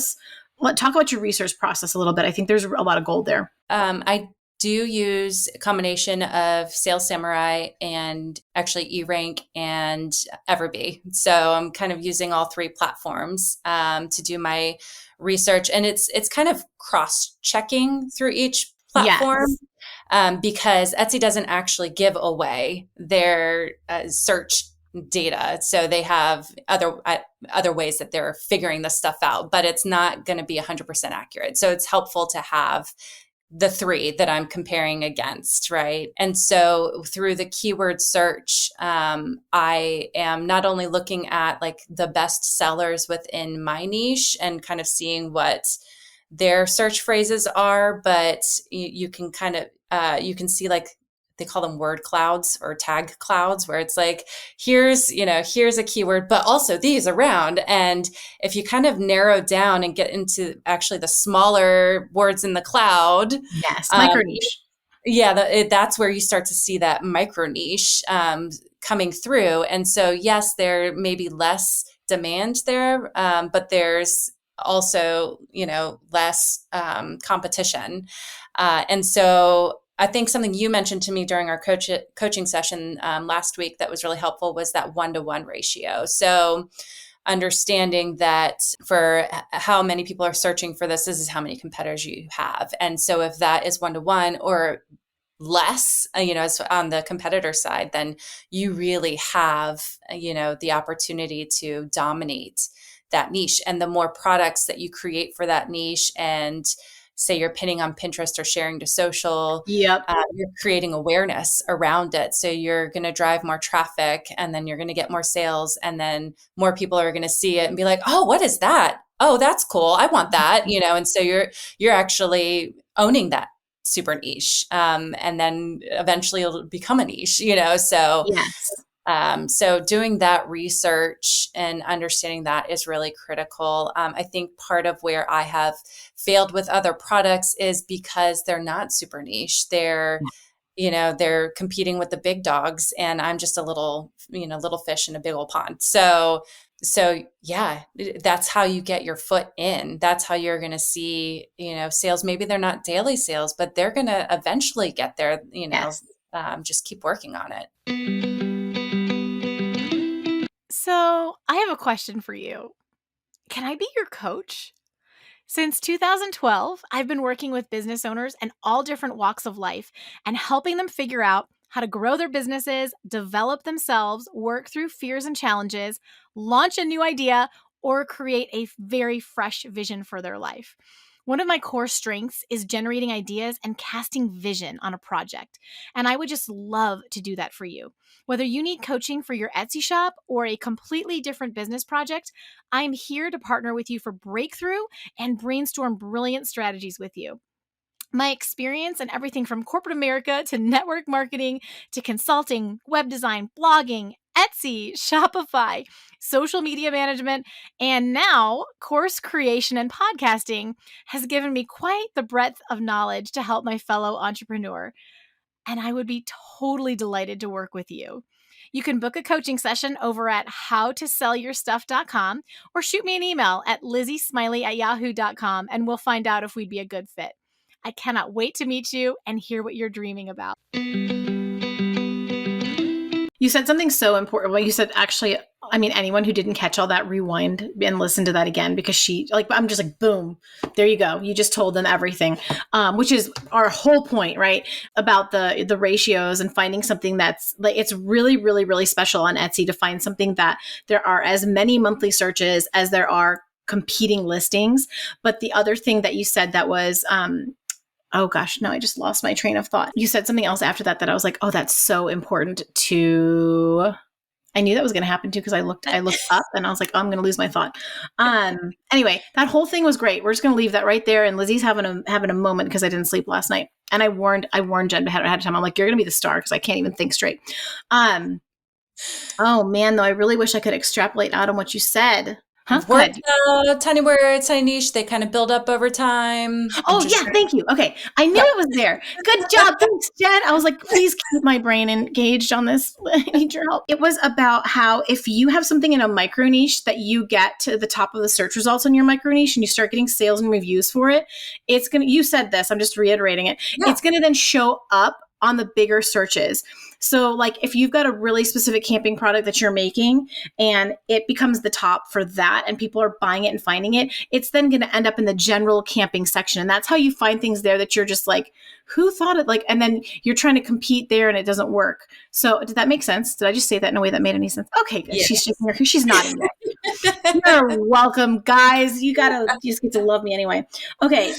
A: about your research process a little bit? I think there's a lot of gold there.
B: I do use a combination of Sales Samurai and actually eRank and Everbee. So I'm kind of using all 3 platforms to do my research, and it's kind of cross-checking through each platform. Yes. Because Etsy doesn't actually give away their search data. So they have other ways that they're figuring this stuff out, but it's not going to be 100% accurate. So it's helpful to have the 3 that I'm comparing against, right? And so through the keyword search, I am not only looking at like the best sellers within my niche and kind of seeing what their search phrases are, but you can kind of, you can see, like, they call them word clouds or tag clouds, where it's like, here's a keyword, but also these around. And if you kind of narrow down and get into actually the smaller words in the cloud,
A: yes, micro niche.
B: That's where you start to see that micro niche coming through. And so, yes, there may be less demand there, but there's also, less competition. And so I think something you mentioned to me during our coaching session last week that was really helpful was that 1-to-1 ratio. So understanding that for how many people are searching for this is how many competitors you have. And so if that is 1-to-1 or less, as on the competitor side, then you really have, the opportunity to dominate that niche. And the more products that you create for that niche, and say you're pinning on Pinterest or sharing to social,
A: yep,
B: you're creating awareness around it. So you're going to drive more traffic, and then you're going to get more sales, and then more people are going to see it and be like, oh, what is that? Oh, that's cool. I want that, and so you're actually owning that super niche. And then eventually it'll become a niche, so
A: yes.
B: So doing that research and understanding that is really critical. I think part of where I have failed with other products is because they're not super niche. They're competing with the big dogs, and I'm just a little fish in a big old pond. So yeah, that's how you get your foot in. That's how you're going to see, sales. Maybe they're not daily sales, but they're going to eventually get there,
A: Yes.
B: Just keep working on it.
A: So I have a question for you. Can I be your coach? Since 2012, I've been working with business owners in all different walks of life and helping them figure out how to grow their businesses, develop themselves, work through fears and challenges, launch a new idea, or create a very fresh vision for their life. One of my core strengths is generating ideas and casting vision on a project. And I would just love to do that for you. Whether you need coaching for your Etsy shop or a completely different business project, I'm here to partner with you for breakthrough and brainstorm brilliant strategies with you. My experience in everything from corporate America to network marketing to consulting, web design, blogging, Etsy, Shopify, social media management, and now course creation and podcasting has given me quite the breadth of knowledge to help my fellow entrepreneur. And I would be totally delighted to work with you. You can book a coaching session over at howtosellyourstuff.com or shoot me an email at lizziesmiley@yahoo.com and we'll find out if we'd be a good fit. I cannot wait to meet you and hear what you're dreaming about. You said something so important. Well, you said actually, I mean, anyone who didn't catch all that, rewind and listen to that again, because I'm just like, boom, there you go. You just told them everything, which is our whole point, right? About the ratios and finding something that's like, it's really, really, really special on Etsy to find something that there are as many monthly searches as there are competing listings. But the other thing that you said that was, oh gosh, no, I just lost my train of thought. You said something else after that I was like, oh, that's so important to. I knew that was going to happen too because I looked up and I was like, oh, I'm going to lose my thought. Anyway, that whole thing was great. We're just going to leave that right there. And Lizzie's having a moment because I didn't sleep last night. And I warned Jen ahead of time. I'm like, you're going to be the star because I can't even think straight. Oh man, though, I really wish I could extrapolate out on what you said. Huh? Go ahead.
B: Tiny words, tiny niche. They kind of build up over time.
A: Oh yeah, thank you. Okay, I knew it was there. Good job, thanks, Jen. I was like, please keep my brain engaged on this. I need your help. It was about how if you have something in a micro niche that you get to the top of the search results on your micro niche and you start getting sales and reviews for it, it's gonna. You said this. I'm just reiterating it. Yeah. It's gonna then show up on the bigger searches. So like if you've got a really specific camping product that you're making and it becomes the top for that and people are buying it and finding it, it's then going to end up in the general camping section. And that's how you find things there that you're just like, who thought it? Like, and then you're trying to compete there and it doesn't work. So did that make sense? Did I just say that in a way that made any sense? Okay, good. Yes. She's nodding. You're welcome, guys. You just get to love me anyway. Okay.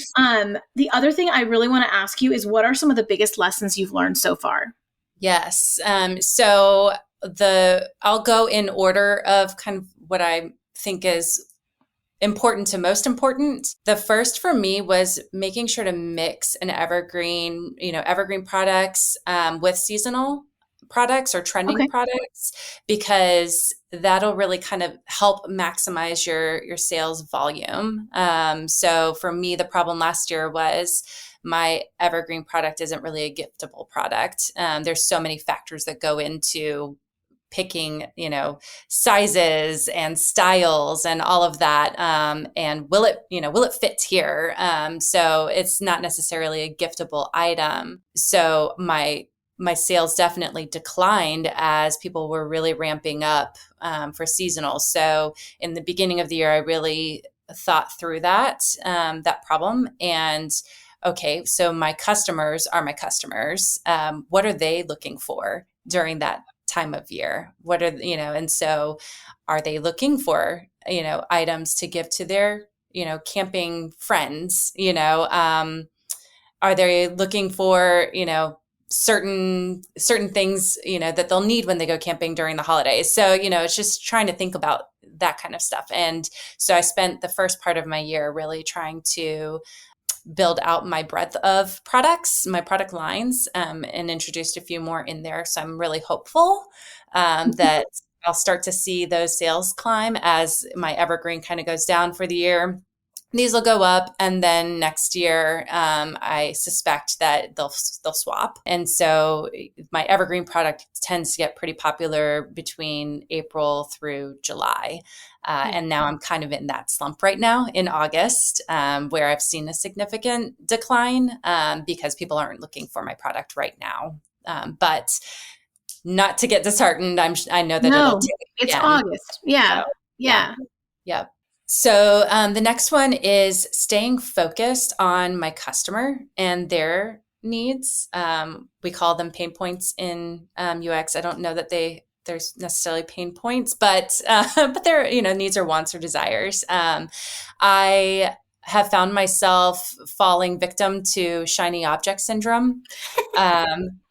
A: The other thing I really want to ask you is what are some of the biggest lessons you've learned so far?
B: Yes. So I'll go in order of kind of what I think is important to most important. The first for me was making sure to mix an evergreen products with seasonal products or trending products, because that'll really kind of help maximize your sales volume. So for me, the problem last year was my evergreen product isn't really a giftable product. There's so many factors that go into picking, sizes and styles and all of that. And will it fit here? So it's not necessarily a giftable item. So my sales definitely declined as people were really ramping up for seasonal. So in the beginning of the year, I really thought through that problem and okay, so my customers are my customers. What are they looking for during that time of year? What are, and so are they looking for, items to give to their, camping friends? Are they looking for, certain things, that they'll need when they go camping during the holidays? So, it's just trying to think about that kind of stuff. And so I spent the first part of my year really trying to build out my breadth of products, my product lines, and introduced a few more in there. So I'm really hopeful that I'll start to see those sales climb as my evergreen kind of goes down for the year. These will go up, and then next year, I suspect that they'll swap. And so my evergreen product tends to get pretty popular between April through July. And now I'm kind of in that slump right now in August, where I've seen a significant decline because people aren't looking for my product right now. But not to get disheartened, I know that it'll take
A: it's August. Yeah.
B: So, yeah. So the next one is staying focused on my customer and their needs. We call them pain points in UX. I don't know that there's necessarily pain points, but they're needs or wants or desires. I have found myself falling victim to shiny object syndrome.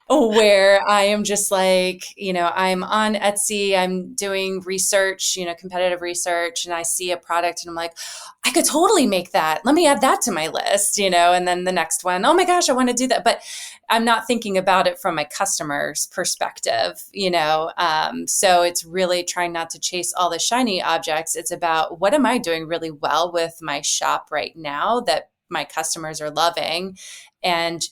B: Where I am just like, I'm on Etsy, I'm doing research, competitive research, and I see a product and I'm like, I could totally make that. Let me add that to my list, and then the next one, oh my gosh, I want to do that. But I'm not thinking about it from my customer's perspective, so it's really trying not to chase all the shiny objects. It's about what am I doing really well with my shop right now that my customers are loving, and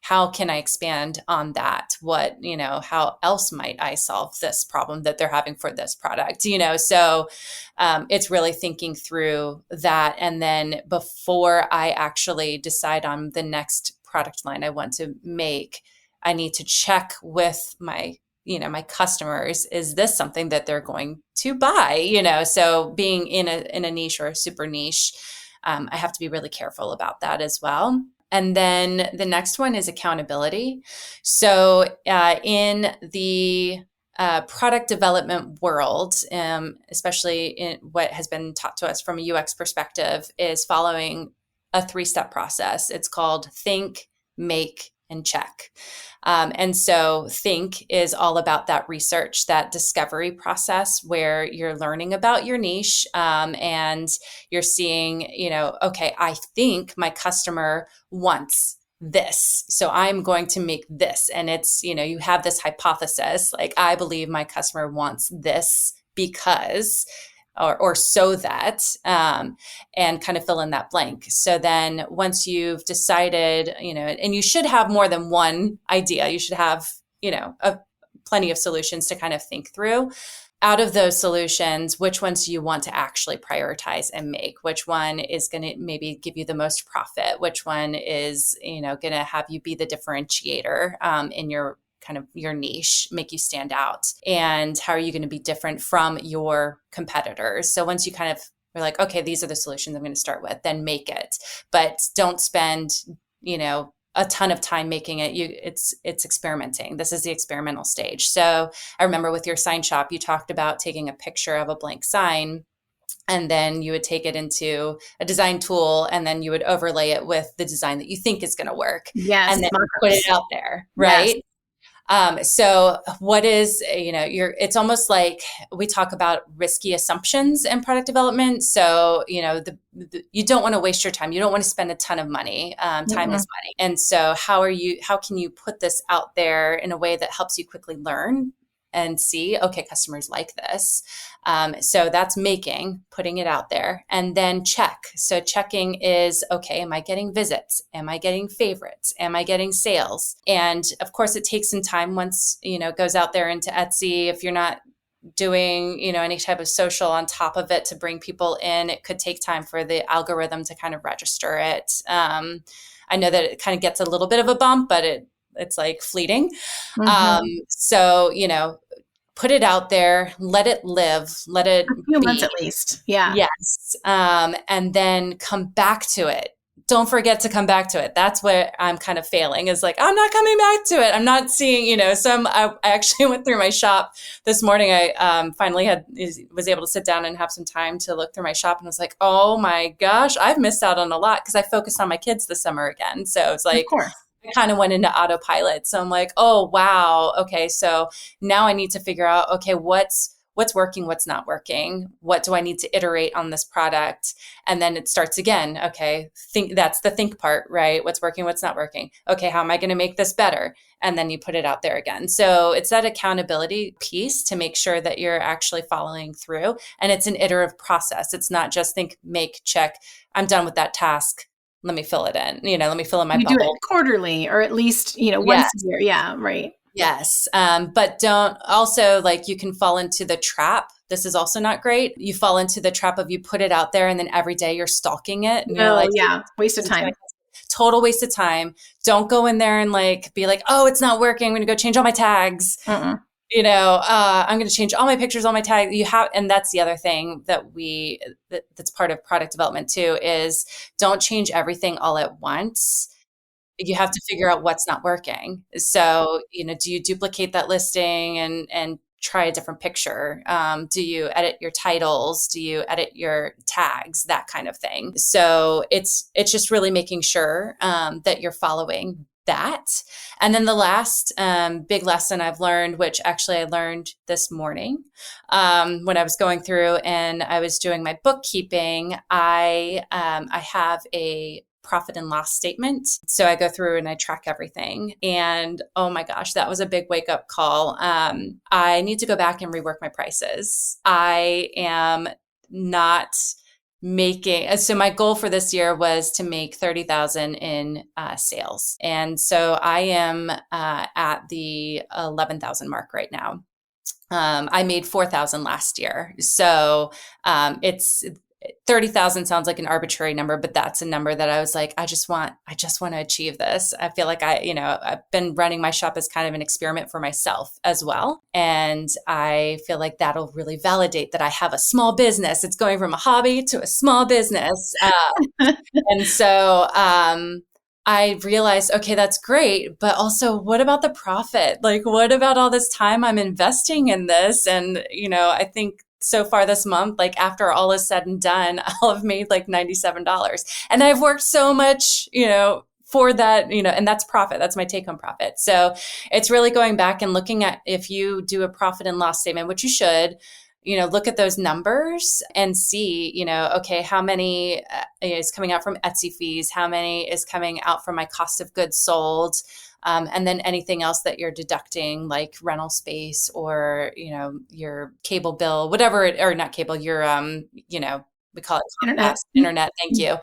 B: how can I expand on that? How else might I solve this problem that they're having for this product? So it's really thinking through that. And then before I actually decide on the next product line I want to make, I need to check with my customers, is this something that they're going to buy? So being in a niche or a super niche, I have to be really careful about that as well. And then the next one is accountability. So in the product development world, especially in what has been taught to us from a UX perspective, is following a 3-step process. It's called think, make, and check. And so think is all about that research, that discovery process where you're learning about your niche, and you're seeing, okay, I think my customer wants this, so I'm going to make this. And it's, you have this hypothesis, like, I believe my customer wants this because, or so that, and kind of fill in that blank. So then once you've decided, and you should have more than one idea, you should have, plenty of solutions to kind of think through. Out of those solutions, which ones do you want to actually prioritize and make? Which one is going to maybe give you the most profit? Which one is, going to have you be the differentiator in your kind of your niche, make you stand out? And how are you going to be different from your competitors? So once you kind of are like, okay, these are the solutions I'm going to start with, then make it. But don't spend, a ton of time making it. It's experimenting. This is the experimental stage. So I remember with your sign shop, you talked about taking a picture of a blank sign, and then you would take it into a design tool, and then you would overlay it with the design that you think is going to work.
A: Yes.
B: And then put it out there. Right. Yes. So what is, it's almost like we talk about risky assumptions in product development. So, you don't want to waste your time. You don't want to spend a ton of money. Time is money. And so how can you put this out there in a way that helps you quickly learn and see, okay, customers like this. So that's putting it out there, and then check. So checking is, okay, am I getting visits? Am I getting favorites? Am I getting sales? And of course, it takes some time once, it goes out there into Etsy. If you're not doing, any type of social on top of it to bring people in, it could take time for the algorithm to kind of register it. I know that it kind of gets a little bit of a bump, but it's like fleeting. So, put it out there, let it live, let it
A: a few
B: be.
A: months at least. Yeah.
B: Yes. And then come back to it. Don't forget to come back to it. That's where I'm kind of failing, is like, I'm not coming back to it. I'm not seeing, I actually went through my shop this morning. I finally was able to sit down and have some time to look through my shop, and was like, oh my gosh, I've missed out on a lot because I focused on my kids this summer again. So it's like,
A: of course.
B: I kind of went into autopilot. So I'm like, oh, wow. Okay. So now I need to figure out, okay, what's working, what's not working? What do I need to iterate on this product? And then it starts again. Okay. That's the think part, right? What's working, what's not working? Okay. How am I going to make this better? And then you put it out there again. So it's that accountability piece to make sure that you're actually following through. And it's an iterative process. It's not just think, make, check. I'm done with that task. Let me fill it in, let me fill in my bubble.
A: You do it quarterly, or at least, once a year. Yeah. Right.
B: Yes. But don't also, like, you can fall into the trap. This is also not great. You fall into the trap of you put it out there and then every day you're stalking it. And you're like,
A: yeah, waste of time.
B: Total waste of time. Don't go in there and be like, oh, it's not working. I'm going to go change all my tags. I'm going to change all my pictures, all my tags. And that's the other thing that's part of product development too, is don't change everything all at once. You have to figure out what's not working. So, do you duplicate that listing and try a different picture? Do you edit your titles? Do you edit your tags? That kind of thing. So it's just really making sure that you're following that. And then the last big lesson I've learned, which actually I learned this morning when I was going through and I was doing my bookkeeping, I have a profit and loss statement. So I go through and I track everything. And oh my gosh, that was a big wake up call. I need to go back and rework my prices. I am not making, so my goal for this year was to make 30,000 in sales. And so I am at the 11,000 mark right now. I made 4,000 last year. So it's 30,000 sounds like an arbitrary number, but that's a number that I was like, I just want to achieve this. I feel like I've been running my shop as kind of an experiment for myself as well. And I feel like that'll really validate that I have a small business. It's going from a hobby to a small business. And so, I realized, okay, that's great. But also, what about the profit? Like, what about all this time I'm investing in this? And, I think so far this month, like after all is said and done, I'll have made like $97. And I've worked so much, for that, and that's profit. That's my take home profit. So it's really going back and looking at, if you do a profit and loss statement, which you should, look at those numbers and see, okay, how many is coming out from Etsy fees? How many is coming out from my cost of goods sold? And then anything else that you're deducting, like rental space or, your cable bill, whatever, or not cable, your, we call it internet. Thank you.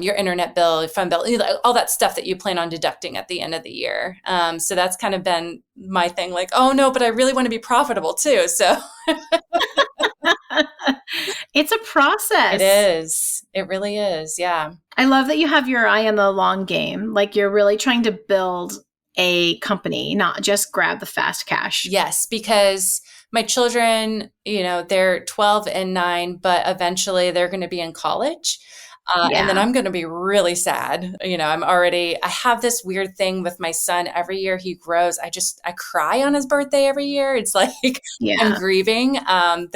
B: Your internet bill, phone bill, all that stuff that you plan on deducting at the end of the year. So that's kind of been my thing, like, oh no, but I really want to be profitable too. So
A: it's a process.
B: It is. It really is. Yeah.
A: I love that you have your eye on the long game. Like you're really trying to build a company, not just grab the fast cash.
B: Yes, because my children, they're 12 and 9, but eventually they're going to be in college. And then I'm going to be really sad. I have this weird thing with my son. Every year he grows, I cry on his birthday every year. It's like, I'm grieving and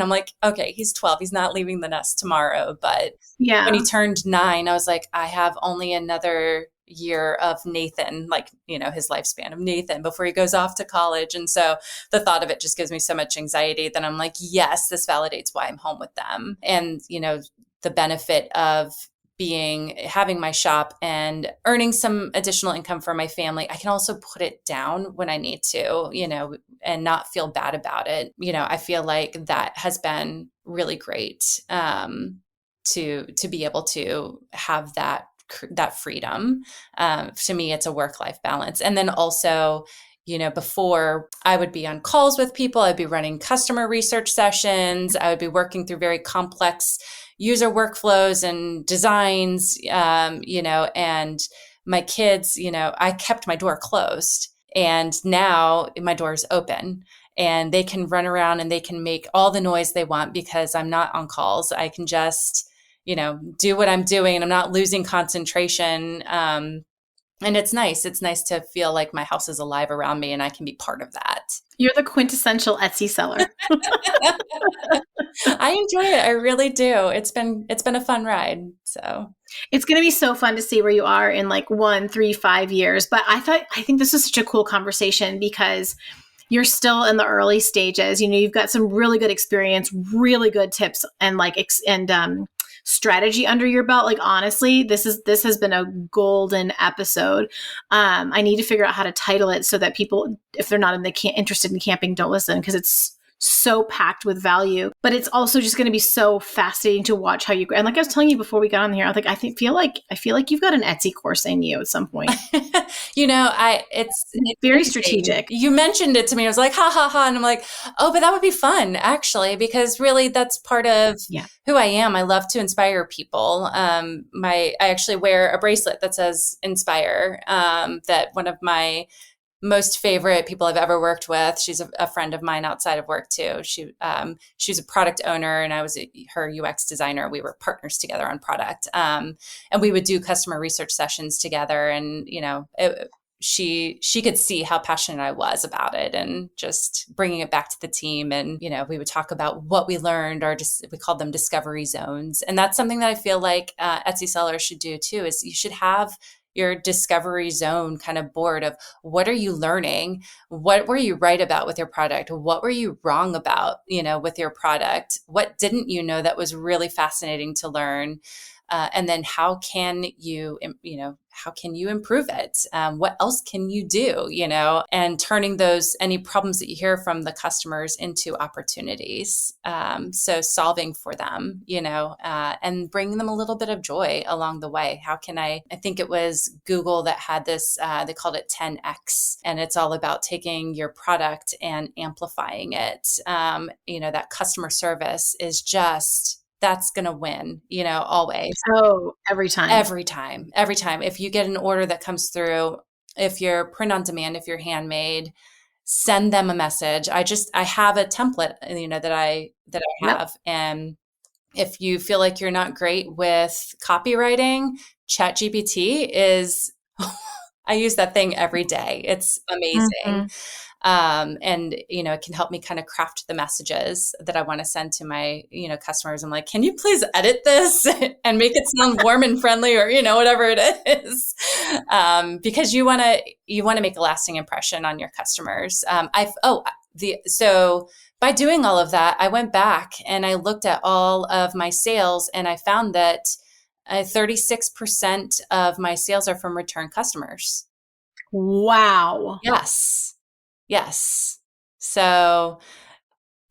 B: I'm like, okay, he's 12. He's not leaving the nest tomorrow. But when he turned 9, I was like, I have only another year of Nathan, like, his lifespan of Nathan before he goes off to college. And so the thought of it just gives me so much anxiety that I'm like, yes, this validates why I'm home with them. And, the benefit of having my shop and earning some additional income for my family, I can also put it down when I need to, and not feel bad about it. I feel like that has been really great to be able to have that freedom. To me, it's a work-life balance. And then also, before I would be on calls with people, I'd be running customer research sessions. I would be working through very complex user workflows and designs, and my kids, I kept my door closed, and now my door is open and they can run around and they can make all the noise they want because I'm not on calls. I can just, do what I'm doing and I'm not losing concentration. And it's nice. It's nice to feel like my house is alive around me and I can be part of that.
A: You're the quintessential Etsy seller.
B: I enjoy it. I really do. It's been a fun ride. So
A: it's going to be so fun to see where you are in like 1, 3, 5 years. But I think this is such a cool conversation because you're still in the early stages. You've got some really good experience, really good tips and strategy under your belt. Like, honestly, this has been a golden episode. I need to figure out how to title it so that people, if they're not interested in camping, don't listen, because it's so packed with value. But it's also just going to be so fascinating to watch how you grow. And like I was telling you before we got on here, I was like, I feel like you've got an Etsy course in you at some point.
B: It's
A: very strategic.
B: You mentioned it to me. I was like, ha ha ha. And I'm like, oh, but that would be fun actually, because really that's part of who I am. I love to inspire people. I actually wear a bracelet that says inspire, that one of my most favorite people I've ever worked with. She's a friend of mine outside of work too. She's a product owner, and I was her UX designer. We were partners together on product, and we would do customer research sessions together. And she could see how passionate I was about it, and just bringing it back to the team. And we would talk about what we learned, or just we called them discovery zones. And that's something that I feel like Etsy sellers should do too. Is you should have your discovery zone kind of board of what are you learning? What were you right about with your product? What were you wrong about, with your product? What didn't you know that was really fascinating to learn? And then how can you improve it? What else can you do, and turning any problems that you hear from the customers into opportunities. So solving for them, and bringing them a little bit of joy along the way. How can I think it was Google that had this, they called it 10X, and it's all about taking your product and amplifying it. That customer service is just, that's going to win, always.
A: Oh, every time.
B: If you get an order that comes through, if you're print on demand, if you're handmade, send them a message. I have a template, that I have. Yep. And if you feel like you're not great with copywriting, ChatGPT is, I use that thing every day. It's amazing. Mm-hmm. And, it can help me kind of craft the messages that I want to send to my, customers. I'm like, can you please edit this and make it sound warm and friendly, or, whatever it is. Because you want to make a lasting impression on your customers. So by doing all of that, I went back and I looked at all of my sales, and I found that 36% of my sales are from return customers.
A: Wow.
B: Yes. So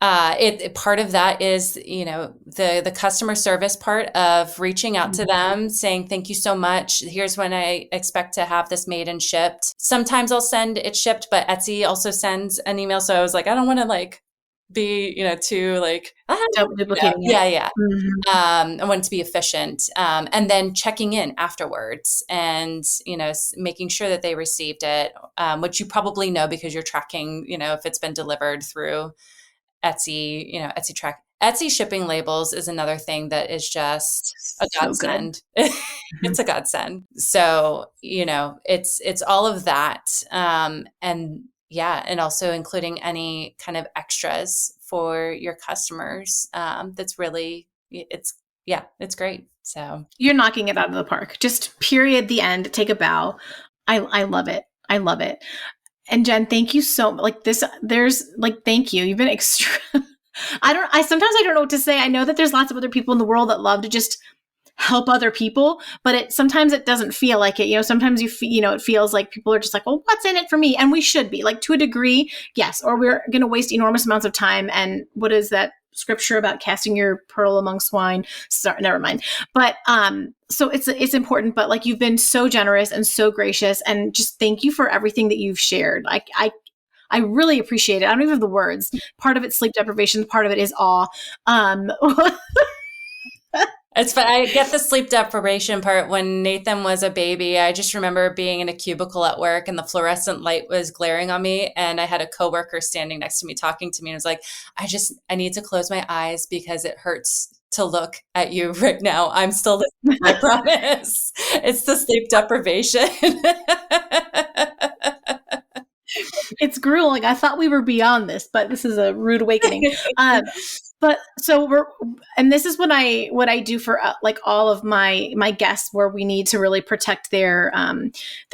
B: part of that is, the customer service part of reaching out to them, saying, thank you so much. Here's when I expect to have this made and shipped. Sometimes I'll send it shipped, but Etsy also sends an email. So I was like, I don't want to be, too
A: duplicating it.
B: Yeah. Mm-hmm. I want it to be efficient. And then checking in afterwards and, making sure that they received it, which you probably know because you're tracking, if it's been delivered through Etsy, Etsy track. Etsy shipping labels is another thing that is just a godsend. It's a godsend. So, it's all of that. And also including any kind of extras for your customers. That's really, it's great. So
A: you're knocking it out of the park. Just period, the end, take a bow. I love it. I love it. And Jenn, thank you so much. Thank you. You've been extra. Sometimes I don't know what to say. I know that there's lots of other people in the world that love to just help other people, but sometimes it doesn't feel like it. Sometimes it feels like people are just like, well, what's in it for me? And we should be, to a degree, yes, or we're going to waste enormous amounts of time. And what is that scripture about casting your pearl among swine? Sorry, never mind. But so it's important, but you've been so generous and so gracious, and just thank you for everything that you've shared. I really appreciate it. I don't even have the words. Part of it's sleep deprivation. Part of it is awe.
B: It's fun. I get the sleep deprivation part. When Nathan was a baby, I just remember being in a cubicle at work and the fluorescent light was glaring on me. And I had a coworker standing next to me talking to me. And I was like, I need to close my eyes because it hurts to look at you right now. I'm still listening, I promise. It's the sleep deprivation.
A: It's grueling. I thought we were beyond this, but this is a rude awakening. But so and this is what I do for all of my guests, where we need to really protect their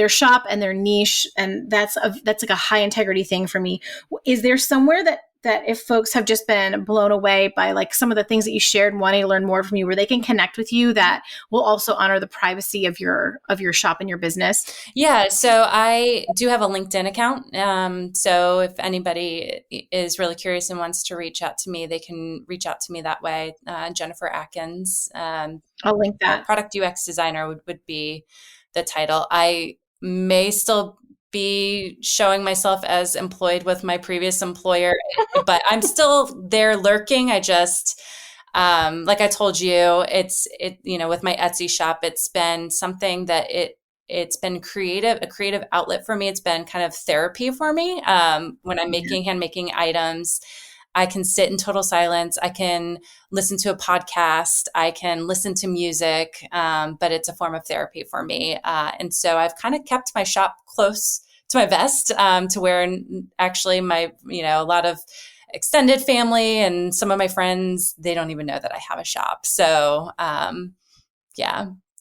A: shop and their niche, and that's a high integrity thing for me. Is there somewhere that if folks have just been blown away by some of the things that you shared and wanting to learn more from you, where they can connect with you, that will also honor the privacy of your shop and your business?
B: Yeah. So I do have a LinkedIn account. So if anybody is really curious and wants to reach out to me, they can reach out to me that way. Jennifer Atkins.
A: I'll link that.
B: Product UX designer would be the title. I may still be showing myself as employed with my previous employer, but I'm still there lurking. I just, like I told you, with my Etsy shop, it's been something that it's been a creative outlet for me. It's been kind of therapy for me. When I'm making hand-making items, I can sit in total silence. I can listen to a podcast. I can listen to music, but it's a form of therapy for me. And so I've kind of kept my shop close to my vest, to where actually my, a lot of extended family and some of my friends, they don't even know that I have a shop. So,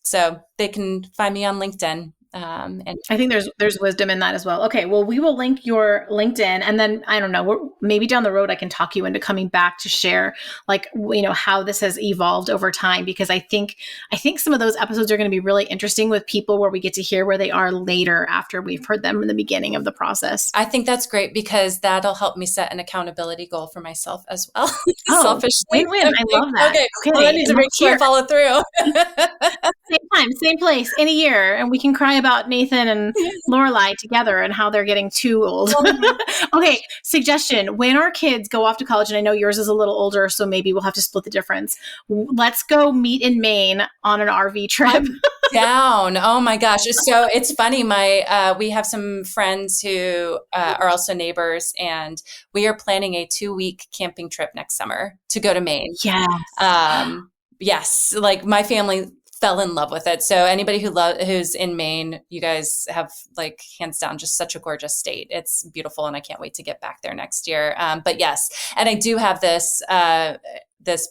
B: so they can find me on LinkedIn. And
A: I think there's wisdom in that as well. Okay, well, we will link your LinkedIn, and then I don't know, maybe down the road I can talk you into coming back to share, like, how this has evolved over time, because I think some of those episodes are going to be really interesting with people where we get to hear where they are later after we've heard them in the beginning of the process.
B: I think that's great, because that'll help me set an accountability goal for myself as well.
A: Oh,
B: selfishly.
A: Win-win. I love that.
B: Okay. Well, I need to make sure I follow through.
A: Same time, same place, in a year, and we can cry about Nathan and Lorelai together and how they're getting too old. Okay, suggestion: when our kids go off to college, and I know yours is a little older, so maybe we'll have to split the difference. Let's go meet in Maine on an RV trip.
B: Down. Oh my gosh. So it's funny. We have some friends who are also neighbors, and we are planning a 2-week camping trip next summer to go to Maine.
A: Yes.
B: Yes. Like, my family fell in love with it. So anybody who's in Maine, you guys have, like, hands down, just such a gorgeous state. It's beautiful, and I can't wait to get back there next year. But yes, and I do have this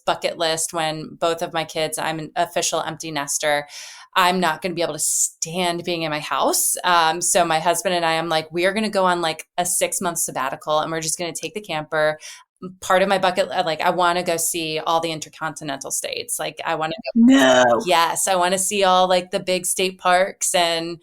B: bucket list when both of my kids, I'm an official empty nester. I'm not going to be able to stand being in my house. So my husband and I, I'm like, we are going to go on like a 6-month sabbatical, and we're just going to take the camper. Part of my bucket, like, I want to go see all the intercontinental states. Like, I want to go.
A: No.
B: Yes. I want to see all, like, the big state parks, and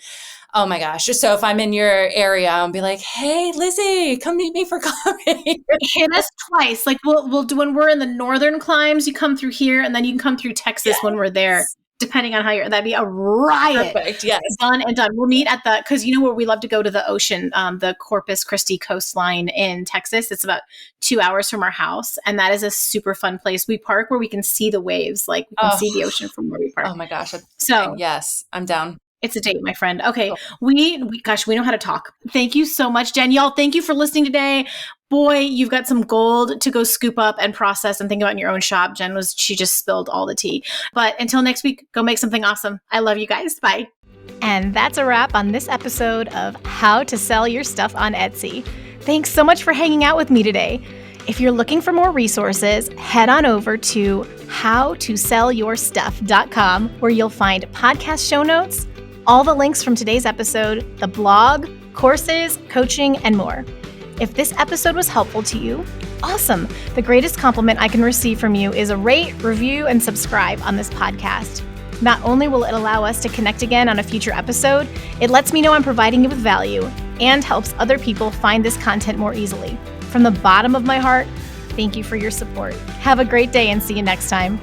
B: oh my gosh. So if I'm in your area, I'll be like, hey, Lizzie, come meet me for coffee.
A: Hit us twice. Like, we'll do, when we're in the northern climes, you come through here, and then you can come through Texas when we're there. Depending on how that'd be a riot.
B: Perfect. Yes.
A: Done and done. We'll meet at because where we love to go to the ocean, the Corpus Christi coastline in Texas. It's about 2 hours from our house. And that is a super fun place. We park where we can see the waves. Like, we can see the ocean from where we park.
B: Oh my gosh.
A: So
B: yes, I'm down.
A: It's a date, my friend. Okay. We know how to talk. Thank you so much, Jen. Y'all, thank you for listening today. Boy, you've got some gold to go scoop up and process and think about in your own shop. She just spilled all the tea. But until next week, go make something awesome. I love you guys. Bye. And that's a wrap on this episode of How to Sell Your Stuff on Etsy. Thanks so much for hanging out with me today. If you're looking for more resources, head on over to howtosellyourstuff.com, where you'll find podcast show notes, all the links from today's episode, the blog, courses, coaching, and more. If this episode was helpful to you, awesome. The greatest compliment I can receive from you is a rate, review, and subscribe on this podcast. Not only will it allow us to connect again on a future episode, it lets me know I'm providing you with value and helps other people find this content more easily. From the bottom of my heart, thank you for your support. Have a great day and see you next time.